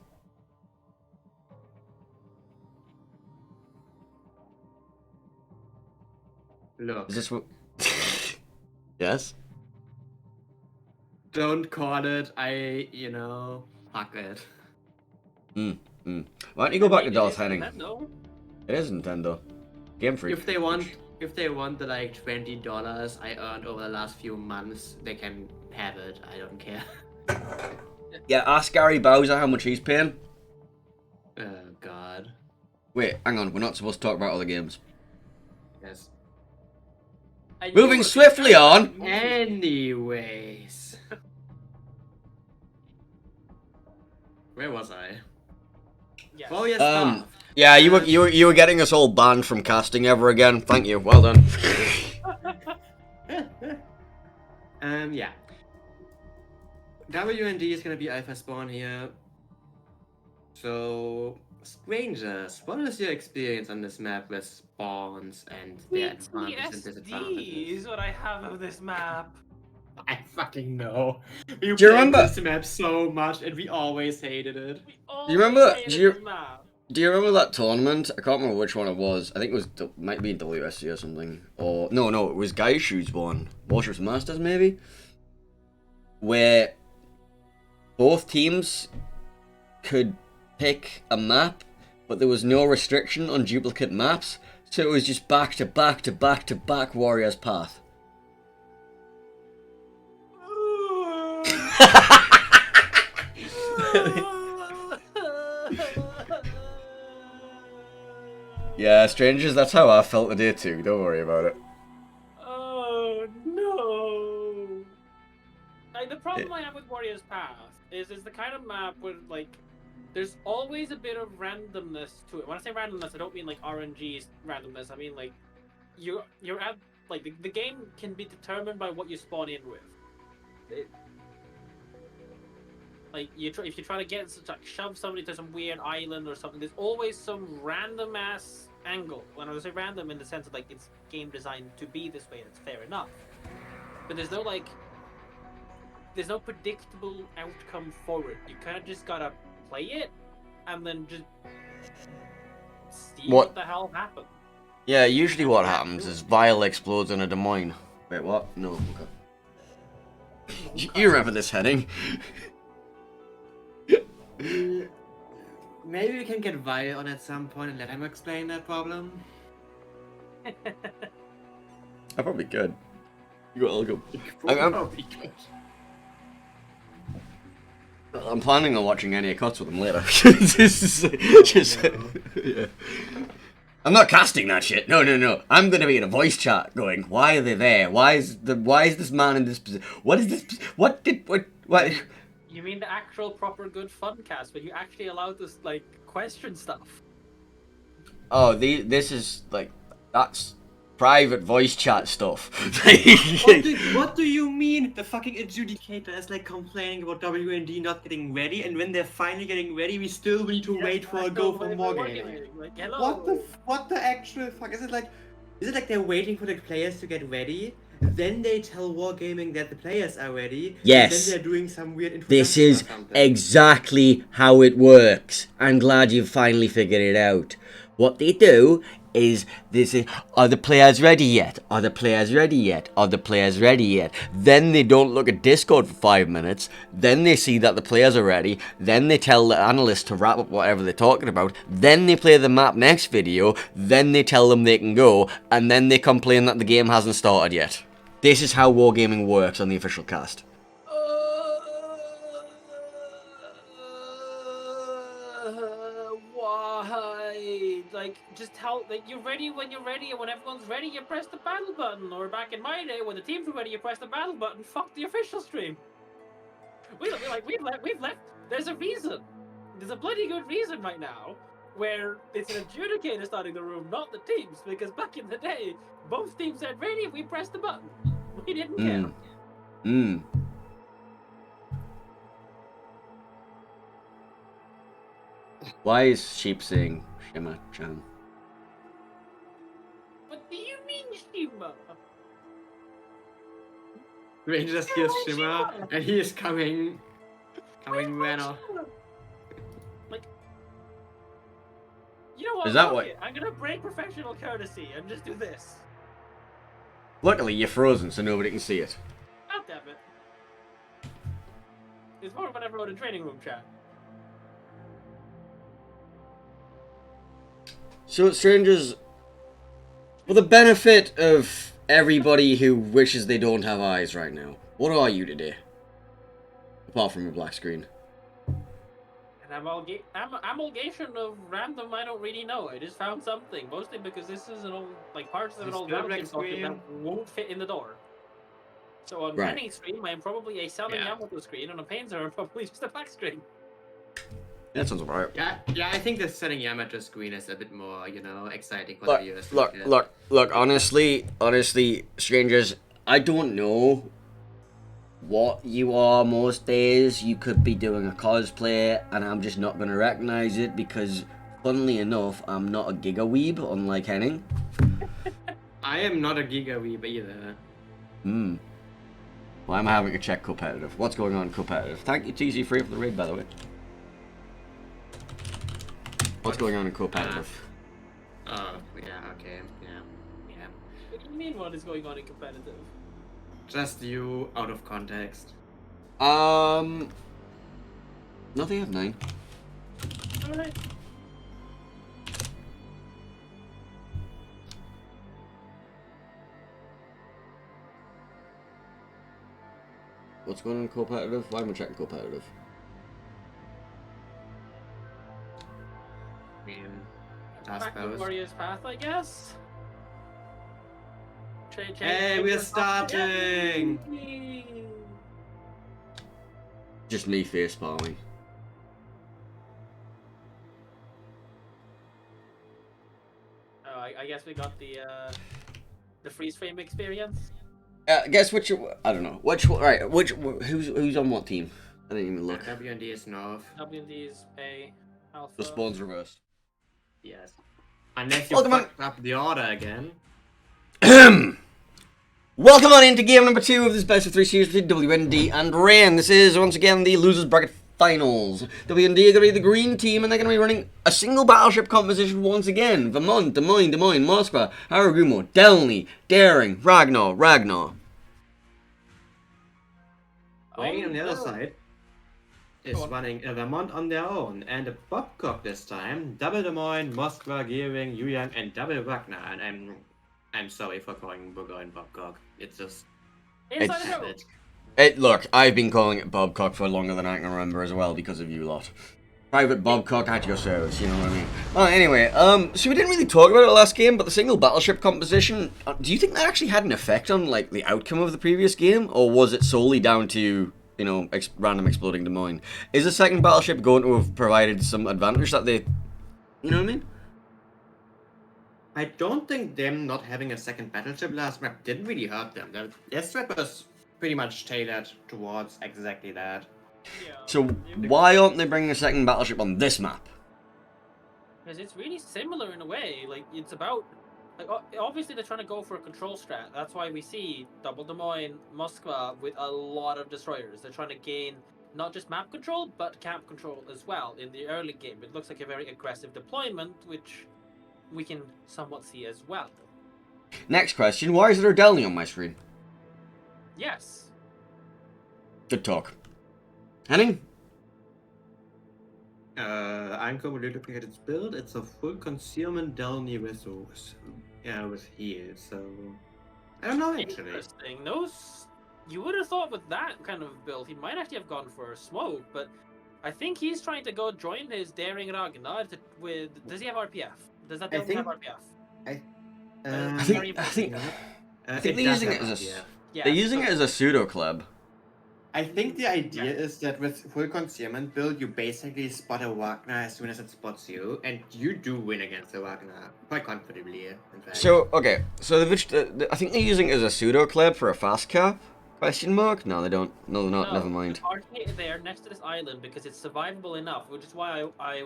S2: Look,
S1: Is this what... Yes?
S2: don't call it. Fuck it.
S1: Why don't you go back to
S3: maybe
S1: Darth
S3: it's
S1: Henning?
S3: Nintendo.
S1: It is Nintendo. Game Freak.
S2: If they want the like $20 I earned over the last few months, they can have it. I don't care.
S1: Yeah, ask Gary Bowser how much he's paying.
S2: Oh God.
S1: Wait, hang on, we're not supposed to talk about other games.
S2: Yes.
S3: I knew
S1: Moving
S3: it was
S1: swiftly
S3: Nintendo.
S1: on.
S2: Anyways. Where was I?
S3: Yes.
S2: Oh yes,
S1: Um, Yeah, you were getting us all banned from casting ever again. Thank you. Well done.
S2: Yeah. WND is gonna be Alpha Spawn here. So, strangers, what is your experience on this map with spawns and their advantages and
S3: PTSD
S2: disadvantages?
S3: is what I have of this map.
S2: I fucking know. We
S1: you
S2: played
S1: remember-
S2: this map so much and we always hated it.
S3: We
S1: Do you remember-
S3: always hated
S1: do you-
S3: this map.
S1: Do you remember that tournament? I can't remember which one it was. I think it was might be WSC or something. Or no, it was Gaishu's one. Warships Masters maybe. Where both teams could pick a map, but there was no restriction on duplicate maps, so it was just back to back to back to back Warrior's Path. Yeah, strangers, that's how I felt today too. Don't worry about it.
S3: Oh no! Like the problem I have with Warrior's Path is it's the kind of map where like there's always a bit of randomness to it. When I say randomness, I don't mean like RNG randomness. I mean like you're at like the game can be determined by what you spawn in with. Like if you try to get like shove somebody to some weird island or something, there's always some random ass angle. When I say random in the sense of like it's game designed to be this way, that's fair enough. But there's no predictable outcome for it. You kind of just gotta play it and then just see what the hell happened.
S1: Yeah, usually what happens is Vile explodes in a Des Moines. Wait, what? No, okay. You remember this heading?
S2: Maybe we can get Vi on at some point and let him explain that problem.
S1: I probably could. I'll go. I'm planning on watching any cuts with him later. Yeah. I'm not casting that shit. No. I'm gonna be in a voice chat going, why are they there? Why is this man in this position? What is this? What?
S3: You mean the actual proper good fun cast where you actually allow this like question stuff?
S1: Oh, this is like, that's private voice chat stuff.
S2: What do you mean? The fucking adjudicator is like complaining about WND not getting ready, and when they're finally getting ready, we still need to wait for a go for more gaming.
S3: Like, hello.
S2: What the actual fuck? Is it like they're waiting for the players to get ready? Then they tell Wargaming that the players are ready.
S1: Yes.
S2: And then they're doing some weird
S1: This
S2: introduction
S1: is
S2: or something.
S1: exactly how it works. I'm glad you've finally figured it out. What they do is they say, are the players ready yet? Are the players ready yet? Are the players ready yet? Then they don't look at Discord for 5 minutes. Then they see that the players are ready. Then they tell the analyst to wrap up whatever they're talking about. Then they play the map next video. Then they tell them they can go. And then they complain that the game hasn't started yet. This is how Wargaming works on the official cast.
S3: Why? Like, just tell, like, you're ready when you're ready, and when everyone's ready, you press the battle button. Or back in my day, when the teams were ready, you press the battle button. Fuck the official stream. We've left. There's a reason. There's a bloody good reason right now where it's an adjudicator starting the room, not the teams. Because back in the day, both teams said ready, we pressed the button. We didn't care.
S1: Why is Sheep saying Shima-chan?
S3: What do you mean, Shima?
S2: Rain just hears Shima, and he is coming right off.
S3: Like, you know what?
S1: Is that
S3: Fuck
S1: what-
S3: it. I'm gonna break professional courtesy and just do this.
S1: Luckily, you're frozen, so nobody can see it.
S3: God damn it. It's more when I wrote in training room chat.
S1: So, strangers, for the benefit of everybody who wishes they don't have eyes right now, what are you today? Apart from a black screen.
S3: An amalgamation of random, I don't really know. I just found something, mostly because this is an old, like, parts of an
S2: It's
S3: old
S2: still black
S3: Yamato socket
S2: screen.
S3: that won't fit in the door. So on
S1: Right.
S3: Rennie's screen, I'm probably a Selling
S2: Yeah.
S3: Yamato screen, and on Pain's I'm probably just a black screen.
S1: That sounds alright.
S2: Yeah, I think the setting Yamato screen is a bit more, exciting for the viewers.
S1: Look, honestly, strangers, I don't know what you are most days. You could be doing a cosplay, and I'm just not going to recognize it because, funnily enough, I'm not a gigaweeb, unlike Henning.
S2: I am not a Giga Weeb either.
S1: Well, I'm having to check competitive. What's going on in competitive? Thank you, TZ Free, for the raid, by the way. What's going on in competitive?
S2: Oh, yeah, okay, yeah.
S3: What do you mean, what is going on in competitive?
S2: Just you out of context.
S1: No, they have 9.
S3: Alright.
S1: What's going on in competitive? Why am I checking competitive?
S2: I mean, I
S3: Back to
S2: suppose.
S3: Warrior's Path, I guess.
S2: Hey, we're starting!
S1: Just me face palming.
S3: Oh, I guess we got the freeze frame experience.
S1: Guess which? I don't know. Which? Right. Who's on what team? I didn't even look.
S2: WND is North.
S3: WD is A Alpha.
S1: The spawn's reversed.
S2: Yes. Unless you
S1: Welcome on-
S2: fucked up the order again.
S1: Welcome on into game number 2 of this best of 3 series between WND and Rain. This is once again the losers bracket finals. WND are going to be the green team, and they're going to be running a single battleship composition once again. Vermont, Des Moines, Moskva, Haragumo, Delny, Daring, Ragnar.
S2: Wayne on the other
S3: no.
S2: side is
S3: Go on.
S2: running a Vermont on their own, and a Bobcock this time. Double Des Moines, Moskva, Gearing, Yuyang, and double Wagner. And I'm sorry for calling Burgoyne Bobcock. It's just
S3: Inside
S1: It's-
S3: the
S1: Look, I've been calling it Bobcock for longer than I can remember as well because of you lot. Private Bobcock at your service, you know what I mean? Oh, anyway, so we didn't really talk about it last game, but the single battleship composition, do you think that actually had an effect on, like, the outcome of the previous game? Or was it solely down to, you know, random exploding Des Moines? Is the second battleship going to have provided some advantage that they, you know what I mean?
S2: I don't think them not having a second battleship last map didn't really hurt them. Their strat was pretty much tailored towards exactly that.
S3: Yeah.
S1: So why aren't they bringing a second battleship on this map?
S3: Because it's really similar in a way. Like, it's about... Like, obviously, they're trying to go for a control strat. That's why we see Double Des Moines, Moskva with a lot of destroyers. They're trying to gain not just map control, but camp control as well in the early game. It looks like a very aggressive deployment, which we can somewhat see as well.
S1: Next question, why is there a Delny on my screen?
S3: Yes.
S1: Good talk. Henning?
S2: I'm currently looking at its build. It's a full concealment Delny resource. Yeah, with heal, so I don't know actually.
S3: Interesting. Those you would have thought with that kind of build, he might actually have gone for a smoke, but I think he's trying to go join his Daring Ragnar with. Does he have RPF? Does that
S2: I
S3: Delny
S2: think-
S3: have RPF?
S1: I
S3: Very
S1: think they're
S2: it does
S1: using
S2: have
S1: it as a
S2: RPF.
S3: Yeah.
S1: they're using it as a pseudo club.
S2: I think the idea is that with full concealment build, you basically spot a Wagner as soon as it spots you, and you do win against the Wagner quite comfortably. In fact.
S1: So okay, so I think they're using it as a pseudo club for a fast cap? Question mark? No, they don't. No, they're not.
S3: No,
S1: Never mind.
S3: the arcade is there next to this island because it's survivable enough, which is why I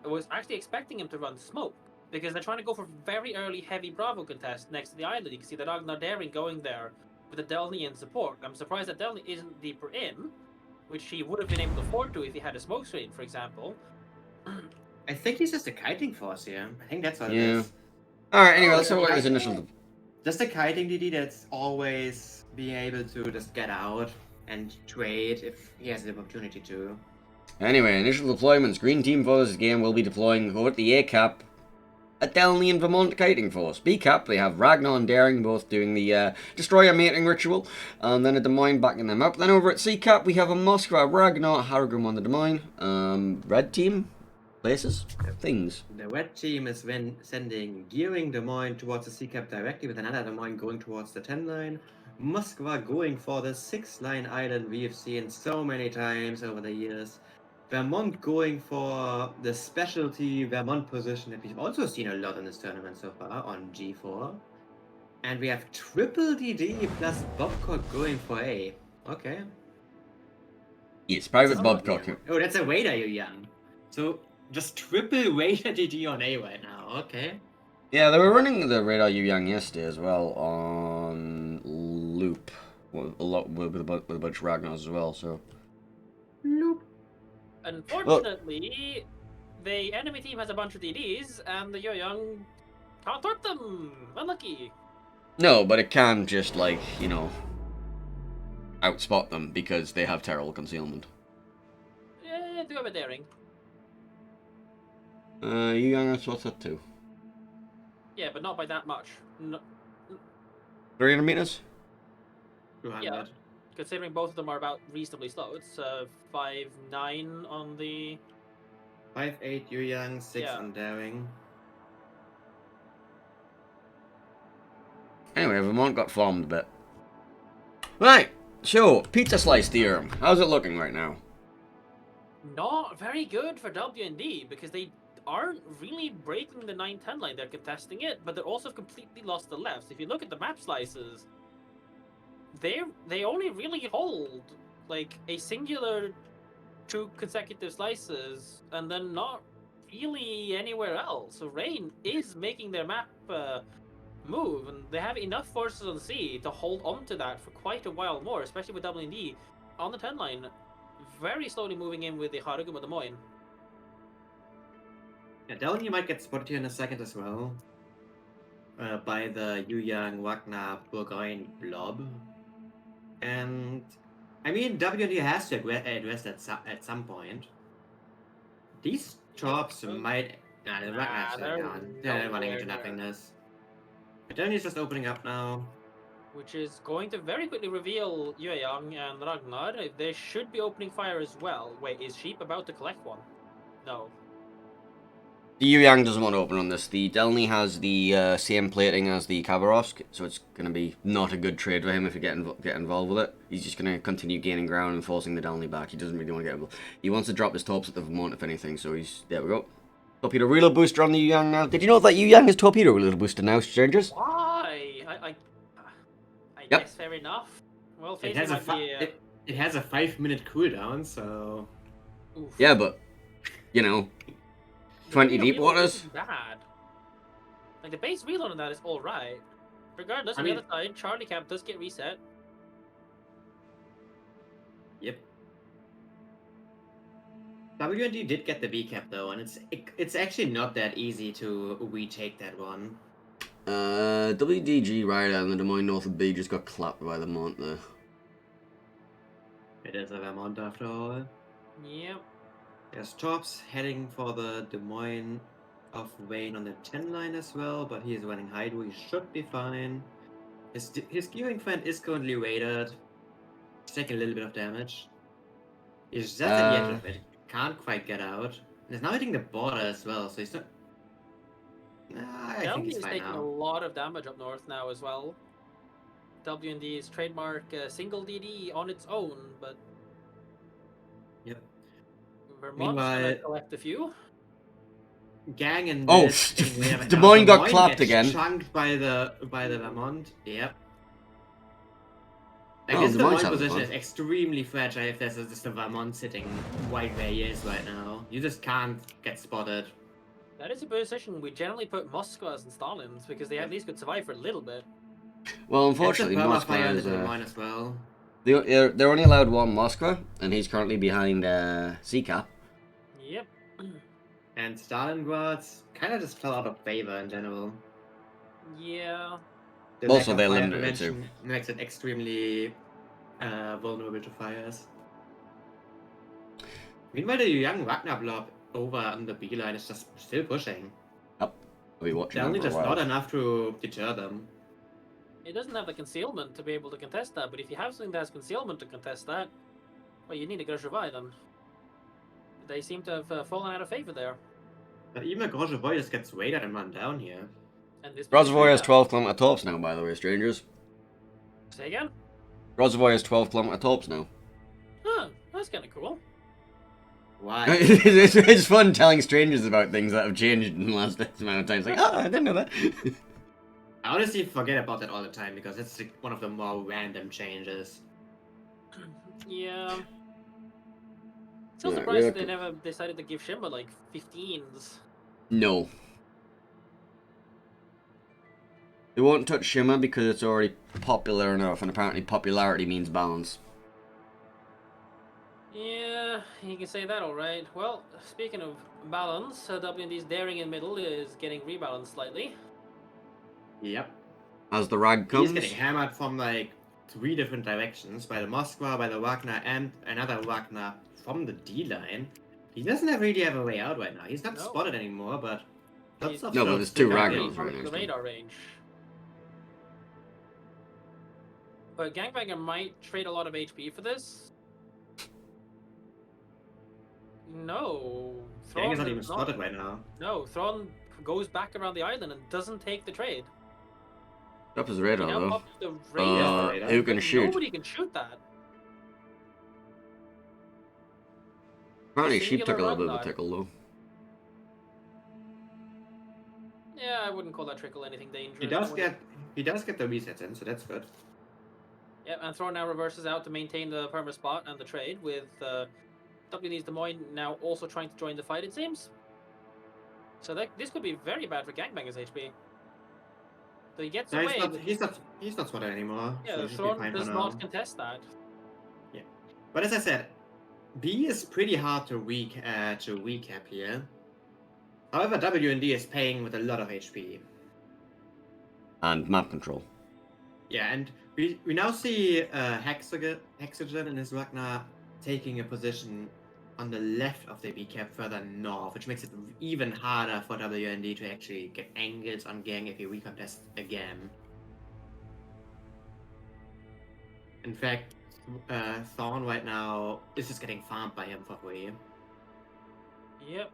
S3: was actually expecting him to run smoke because they're trying to go for very early heavy Bravo contest next to the island. You can see the Ragnar Daring going there with the Delny in support. I'm surprised that Delny isn't deeper in, which he would have been able to afford to if he had a smoke screen, for example.
S2: I think he's just a kiting force here. I think that's what it
S1: Yeah.
S2: is.
S1: All right. Anyway,
S3: Oh,
S1: let's have a look at his
S2: yeah.
S1: initial.
S2: Just a kiting DD that's always being able to just get out and trade if he has the opportunity to.
S1: Anyway, initial deployments. Green team for this game will be deploying over at the A cap. At Delny and Vermont Kiting Force. B cap, they have Ragnar and Daring both doing the Destroyer mating ritual, and then a Des Moines backing them up. Then over at C cap, we have a Moskva, Ragnar, Harrigan on the Des Moines. Red team, places, things.
S2: The red team is then sending Gearing Des Moines towards the C cap directly, with another Des Moines going towards the 10 line. Moskva going for the 6 line island we've seen so many times over the years. Vermont going for the specialty Vermont position that we've also seen a lot in this tournament so far on G4. And we have triple DD plus Bobcock going for A. Okay.
S1: Yes, Private
S2: Oh,
S1: Bobcock.
S2: yeah. Oh, that's a Wader, you young. So just triple Wader DD on A right now. Okay.
S1: Yeah, they were running the Radar Yu Yang yesterday as well on loop. With a bunch of Ragnars as well, so.
S2: Nope.
S3: Unfortunately, the enemy team has a bunch of DDs, and the Yoyoung can't torp them. Unlucky.
S1: No, but it can just, like, you know, outspot them because they have terrible concealment.
S3: Yeah, do have a Daring.
S1: Yu Yang outspots that too.
S3: Yeah, but not by that much. No,
S1: 300 meters?
S2: 200.
S3: Yeah. Considering both of them are about reasonably slow. It's 5'9" on the.
S2: 5'8 Yu Yang, 6
S3: Yeah.
S2: on Daring.
S1: Anyway, Vermont got farmed a bit. Right, so, pizza slice theorem. How's it looking right now?
S3: Not very good for WND because they aren't really breaking the 9-10 line. They're contesting it, but they're also completely lost the left. If you look at the map slices, they only really hold like a singular 2 consecutive slices and then not really anywhere else. So Rain is making their map move, and they have enough forces on C to hold on to that for quite a while more, especially with WND on the 10 line. Very slowly moving in with the Haruguma Des Moines.
S2: Yeah, Delny might get spotted here in a second as well. By the Yu Yang Wagner Burgoyne blob. And I mean, WND has to address that at some point. These chops might. Nah, the Wagner's
S3: they're
S2: gone. They're running into
S3: nowhere near.
S2: nothingness. But Delny's just opening up now.
S3: Which is going to very quickly reveal Yueyang and Ragnar. They should be opening fire as well. Wait, is Sheep about to collect one? No.
S1: The Yu Yang doesn't want to open on this. The Delny has the same plating as the Khabarovsk, so it's going to be not a good trade for him if you get involved with it. He's just going to continue gaining ground and forcing the Delny back. He doesn't really want to get involved. He wants to drop his torps at the Vermont, if anything, so he's... There we go. Torpedo reload booster on the Yu Yang now. Did you know that Yu Yang is torpedo reload booster now, strangers?
S3: Why? I
S1: Yep.
S3: guess fair enough. Well,
S2: It
S3: facing
S2: has a
S3: might be,
S2: it has a 5-minute cooldown, so
S3: oof.
S1: Yeah, but, you know, 20
S3: The
S1: deep
S3: reload
S1: waters?
S3: isn't bad. Like, the base reload on that is alright. Regardless,
S2: I
S3: on
S2: mean-
S3: the other side, Charlie Camp does get reset.
S2: yep. WND did get the B cap though, and it's actually not that easy to retake that one.
S1: WDG Rider and the Des Moines North of B just got clapped by the Mont there.
S2: It is a Vermont after all.
S3: Yep.
S2: There's Tops heading for the Des Moines of Wayne on the 10 line as well, but he is running Hydro. He should be fine. His gearing friend is currently raided. He's taking a little bit of damage. He's just at the edge of it. Can't quite get out. And he's now hitting the border as well, so he's not. Nah, I think
S3: Delhi
S2: he's
S3: is
S2: fine
S3: taking a
S2: now.
S3: lot of damage up north now as well. WND's trademark single DD on its own, but
S2: Yep.
S3: Vermont's gonna
S2: Meanwhile-
S3: collect a few.
S2: Gang and
S1: Oh,
S2: this getting way up and
S1: Des
S2: down.
S1: Moines got
S2: Des Moines
S1: clapped
S2: gets
S1: again.
S2: Chunked by the Vermont. Yep. I
S1: Oh,
S2: guess
S1: Des
S2: the
S1: Moines
S2: Moines
S1: having
S2: position
S1: fun.
S2: is extremely fragile if there's just a Vermont sitting right where he is right now. You just can't get spotted.
S3: That is a position we generally put Moskvas and Stalins because they at least could survive for a little bit.
S1: Well,
S2: It's a
S1: unfortunately, Moskva
S2: perma-fire
S1: is.
S2: into the mine as well.
S1: They're only allowed one Moskva, and he's currently behind CCAP.
S3: Yep.
S2: And Stalingrad's kind of just fell out of favor in general.
S3: Yeah.
S2: The
S1: Also,
S2: lack of
S1: they're
S2: fire
S1: limited too.
S2: prevention makes it extremely vulnerable to fires. Meanwhile, the young Wagner blob over on the B line is just still pushing.
S1: I'll be watching
S2: They're only
S1: that for a
S2: just
S1: while.
S2: not enough to deter them.
S3: It doesn't have the concealment to be able to contest that, but if you have something that has concealment to contest that, well, you need a Grozhevai then. They seem to have fallen out of favor there.
S2: But even Grozhevoi just gets raided and run down here.
S3: And this
S1: Reservoir has 12-kilometer torps now, by the way, strangers.
S3: Say again?
S1: Reservoir has 12-kilometer torps now.
S3: Huh, that's kind of cool.
S2: Why?
S1: It's fun telling strangers about things that have changed in the last amount of time. It's like, oh, I didn't know that.
S2: I honestly forget about that all the time because it's like one of the more random changes.
S3: Yeah. Still
S1: Yeah,
S3: surprised
S1: yeah.
S3: they never decided to give Shimba like 15s.
S1: No. They won't touch Shimmer because it's already popular enough, and apparently popularity means balance.
S3: Yeah, you can say that alright. Well, speaking of balance, WND's daring in middle is getting rebalanced slightly.
S2: Yep.
S1: As the rag comes,
S2: He's getting hammered from like 3 different directions by the Moskva, by the Wagner, and another Wagner from the D line. He doesn't really have a way out right now. He's not
S3: No.
S2: spotted anymore, but lots of
S1: No, but
S2: stuff
S1: there's
S2: still
S1: two
S2: coming
S1: Ragnars
S2: in.
S1: right
S3: The
S1: next to him.
S3: radar range. But Gangbanger might trade a lot of HP for this. No.
S2: Gang is not
S3: is
S2: even spotted right now.
S3: No, Thrawn goes back around the island and doesn't take the trade.
S1: Up his
S3: He
S1: radar
S3: now
S1: though.
S3: pops the radar.
S2: radar.
S1: Who can
S3: but
S1: shoot?
S3: Nobody can shoot that.
S1: Apparently,
S3: A
S1: Sheep took a
S3: singular
S1: little bit of a
S3: Ragnar.
S1: tickle though.
S3: Yeah, I wouldn't call that trickle anything dangerous.
S2: He does get the resets in, so that's good.
S3: Yep, and Thrawn now reverses out to maintain the perma spot and the trade with WD's Des Moines now also trying to join the fight, it seems. So this could be very bad for Gangbanger's HP. So he gets
S2: No,
S3: away.
S2: he's not spotted anymore.
S3: Yeah,
S2: so
S3: the
S2: he should be
S3: Thrawn
S2: fine for
S3: does
S2: now.
S3: not contest that.
S2: But as I said, B is pretty hard to recap here. However, WND is paying with a lot of HP.
S1: And map control.
S2: Yeah, and we now see Hexagon and his Ragnar taking a position on the left of the B cap further north, which makes it even harder for WND to actually get angles on Gang if he recontest again. In fact, Thorn right now is just getting farmed by him for free.
S3: Yep.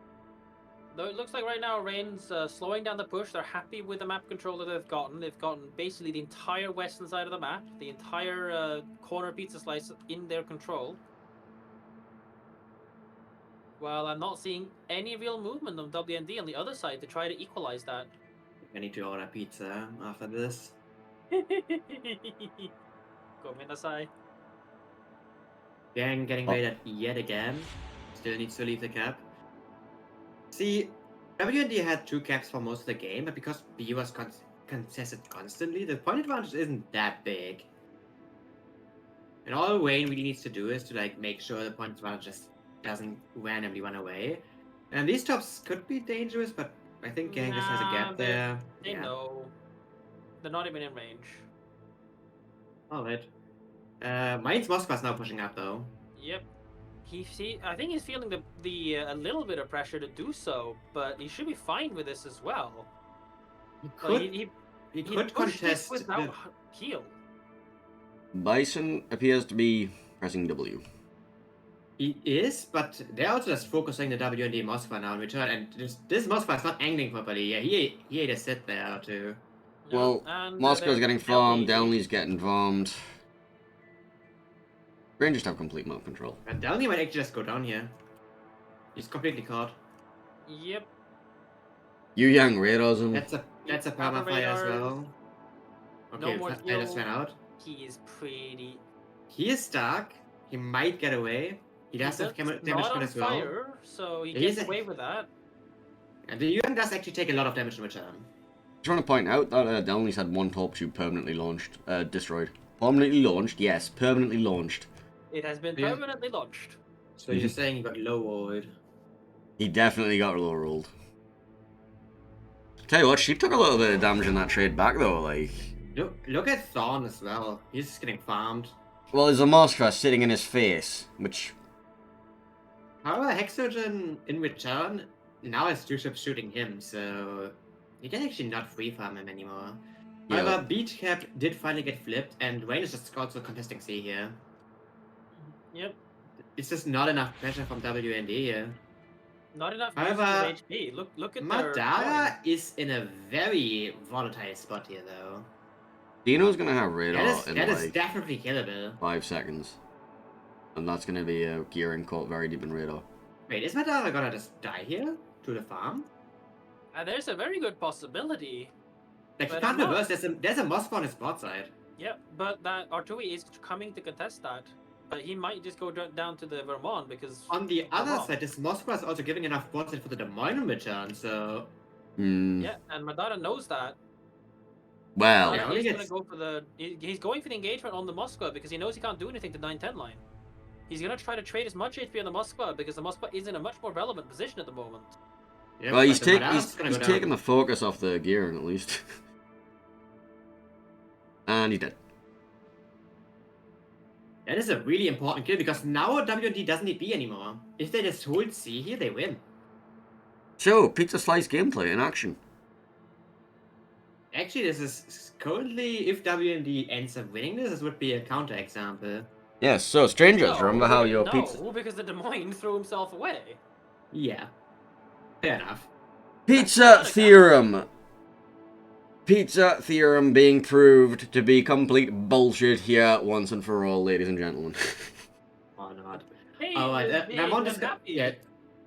S3: Though it looks like right now Rain's slowing down the push. They're happy with the map control that they've gotten. They've gotten basically the entire western side of the map, the entire corner pizza slice in their control. Well, I'm not seeing any real movement of WND on the other side to try to equalize that.
S2: I need to order pizza after this.
S3: Go Minasai.
S2: Gang getting raided yet again. Still needs to leave the cap. See, WND had 2 caps for most of the game, but because B was contested constantly, the point advantage isn't that big. And all Wayne really needs to do is to like make sure the point advantage just doesn't randomly run away. And these tops could be dangerous, but I think Gang just has a
S3: Nah,
S2: gap there.
S3: They know. They're not even in range.
S2: Alright. Mainz Moskva's now pushing up though.
S3: Yep. I think he's feeling the a little bit of pressure to do so, but he should be fine with this as well.
S2: He
S3: But
S2: could,
S3: he
S2: could
S3: pushed this
S2: contest
S3: without
S2: the,
S3: heal.
S1: Bison appears to be pressing W.
S2: He is, but they're also just focusing the WND Moskva now in return, and this Moskva is not angling properly. Yeah, he ate a sit there too.
S3: Yeah,
S1: Well,
S3: and,
S1: Moscow's getting farmed,
S3: Delny-
S1: Delny's getting farmed. Rangers have complete map control.
S2: And Delny might actually just go down here. He's completely caught.
S3: Yep.
S1: Yu Yang radars him.
S2: That's a
S3: Power
S2: permafire as
S3: radars.
S2: well.
S3: No
S2: Okay,
S3: more
S2: I just
S3: heal.
S2: ran out.
S3: He is pretty.
S2: He is stuck. He might get away. He does have damage
S3: not
S2: cut
S3: on
S2: as well.
S3: fire, so he
S2: Yeah,
S3: gets
S2: he's a-
S3: away with that.
S2: And the UN does actually take a lot of damage in return.
S1: Just want to point out that Delny's had one torp tube permanently launched, destroyed. Permanently launched, yes, permanently launched.
S3: It has been
S2: Yeah.
S3: permanently launched.
S2: So you're saying he got low rolled.
S1: He definitely got low rolled. Tell you what, she took a little bit of damage in that trade back though, like.
S2: Look at Thorn as well. He's just getting farmed.
S1: Well, there's a Moskva sitting in his face, which.
S2: However, Hexogen in return now has two ships shooting him, so you can actually not free farm him anymore.
S1: Yeah.
S2: However, Beach Cap did finally get flipped, and Rain is just also contesting C here.
S3: Yep.
S2: It's just not enough pressure from WND here.
S3: Not enough
S2: However,
S3: HP. Look at their
S2: Madara is in a very volatile spot here, though.
S1: Dino's gonna have radar in
S2: That is
S1: like
S2: definitely killable.
S1: 5 seconds. And that's gonna be a gearing caught very deep in radar.
S2: Wait, is Madara gonna just die here? To the farm?
S3: There's a very good possibility.
S2: Like, he
S3: But
S2: can't
S3: I'm not-
S2: reverse, there's a Moskva on his bot side.
S3: Yep, but that Artui is coming to contest that. But he might just go down to the Vermont because
S2: On the other
S3: Vermont.
S2: side, this Moskva is also giving enough bot side for the Des Moines in return, so...
S1: Hmm.
S3: Yeah, and Madara knows that.
S1: Well,
S2: Yeah.
S3: Madara
S2: only
S3: is gonna
S2: gets-
S3: go for he's going for the engagement on the Moskva because he knows he can't do anything to 9-10 line. He's gonna try to trade as much HP on the Moskva because the Moskva is in a much more relevant position at the moment.
S2: Yeah,
S1: well, he's,
S2: but the Madara's
S1: he's
S2: gonna go down.
S1: taking the focus off the gearing at least. And he's dead.
S2: That is a really important kill because now WND doesn't need B anymore. If they just hold C here, they win.
S1: So, pizza slice gameplay in action.
S2: Actually, this is currently, if WND ends up winning this would be a counter example.
S1: Yes, so strangers, remember how your
S3: no,
S1: pizza
S3: because the Des Moines threw himself away.
S2: Yeah. Fair enough.
S1: Pizza theorem. Pizza theorem being proved to be complete bullshit here once and for all, ladies and gentlemen.
S2: Or not.
S3: Hey,
S2: Alright,
S3: hey,
S2: Ramon
S3: I'm
S2: is
S3: happy.
S2: yeah.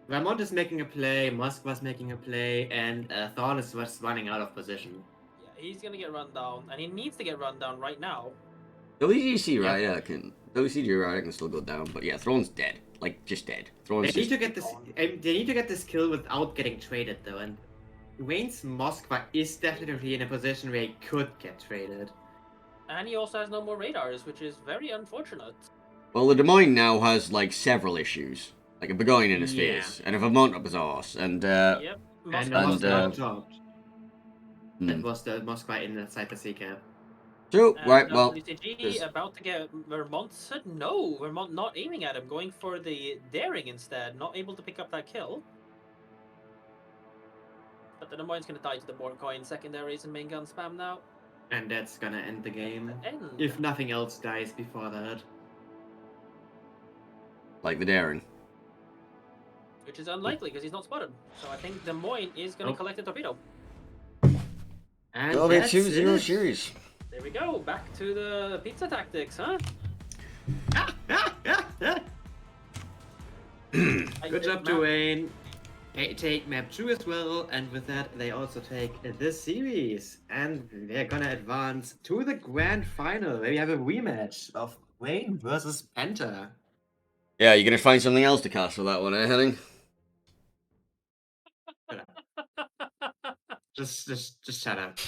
S2: Ramon is making a play, Moskva's making a play, and Thorn is just running out of position.
S3: Yeah, he's gonna get run down, and he needs to get run down right now.
S1: WGC
S2: Yeah.
S1: Riot can WCG Riot can still go down, but yeah, Throne's dead. Like just dead.
S2: They
S1: Throne's
S2: need
S1: just
S2: to get this. They need to get this kill without getting traded though, and Wayne's Moskva is definitely in a position where he could get traded.
S3: And he also has no more radars, which is very unfortunate.
S1: well, the Des Moines now has like several issues. Like a Burgoyne in his
S2: Yeah.
S1: face, and a Vermont up his arse, and
S3: Yep.
S2: And
S3: Moskva
S1: And,
S3: was
S2: Moskva
S3: not-
S2: dropped.
S1: hmm.
S2: That was the Moskva inside the CK.
S1: So,
S3: and
S1: right, well,
S3: WCG
S1: there's-
S3: about to get Vermont said no. Vermont not aiming at him, going for the daring instead, not able to pick up that kill. But the Des Moines gonna die to the Borncoin secondaries and main gun spam now.
S2: And that's gonna end the game.
S3: End.
S2: If nothing else dies before that.
S1: like the daring.
S3: Which is unlikely because he's not spotted. So I think Des Moines is gonna
S2: Oh.
S3: collect a torpedo.
S2: And
S1: Well, it's
S2: that's
S1: 2-0
S2: it.
S1: series.
S3: There we go. Back to the pizza tactics, huh?
S2: Good job to Wayne. They take map 2 as well, and with that they also take this series. And they're gonna advance to the grand final where we have a rematch of Wayne versus Penta.
S1: Yeah, you're gonna find something else to cast for that one, eh, Henning?
S2: Just shut up.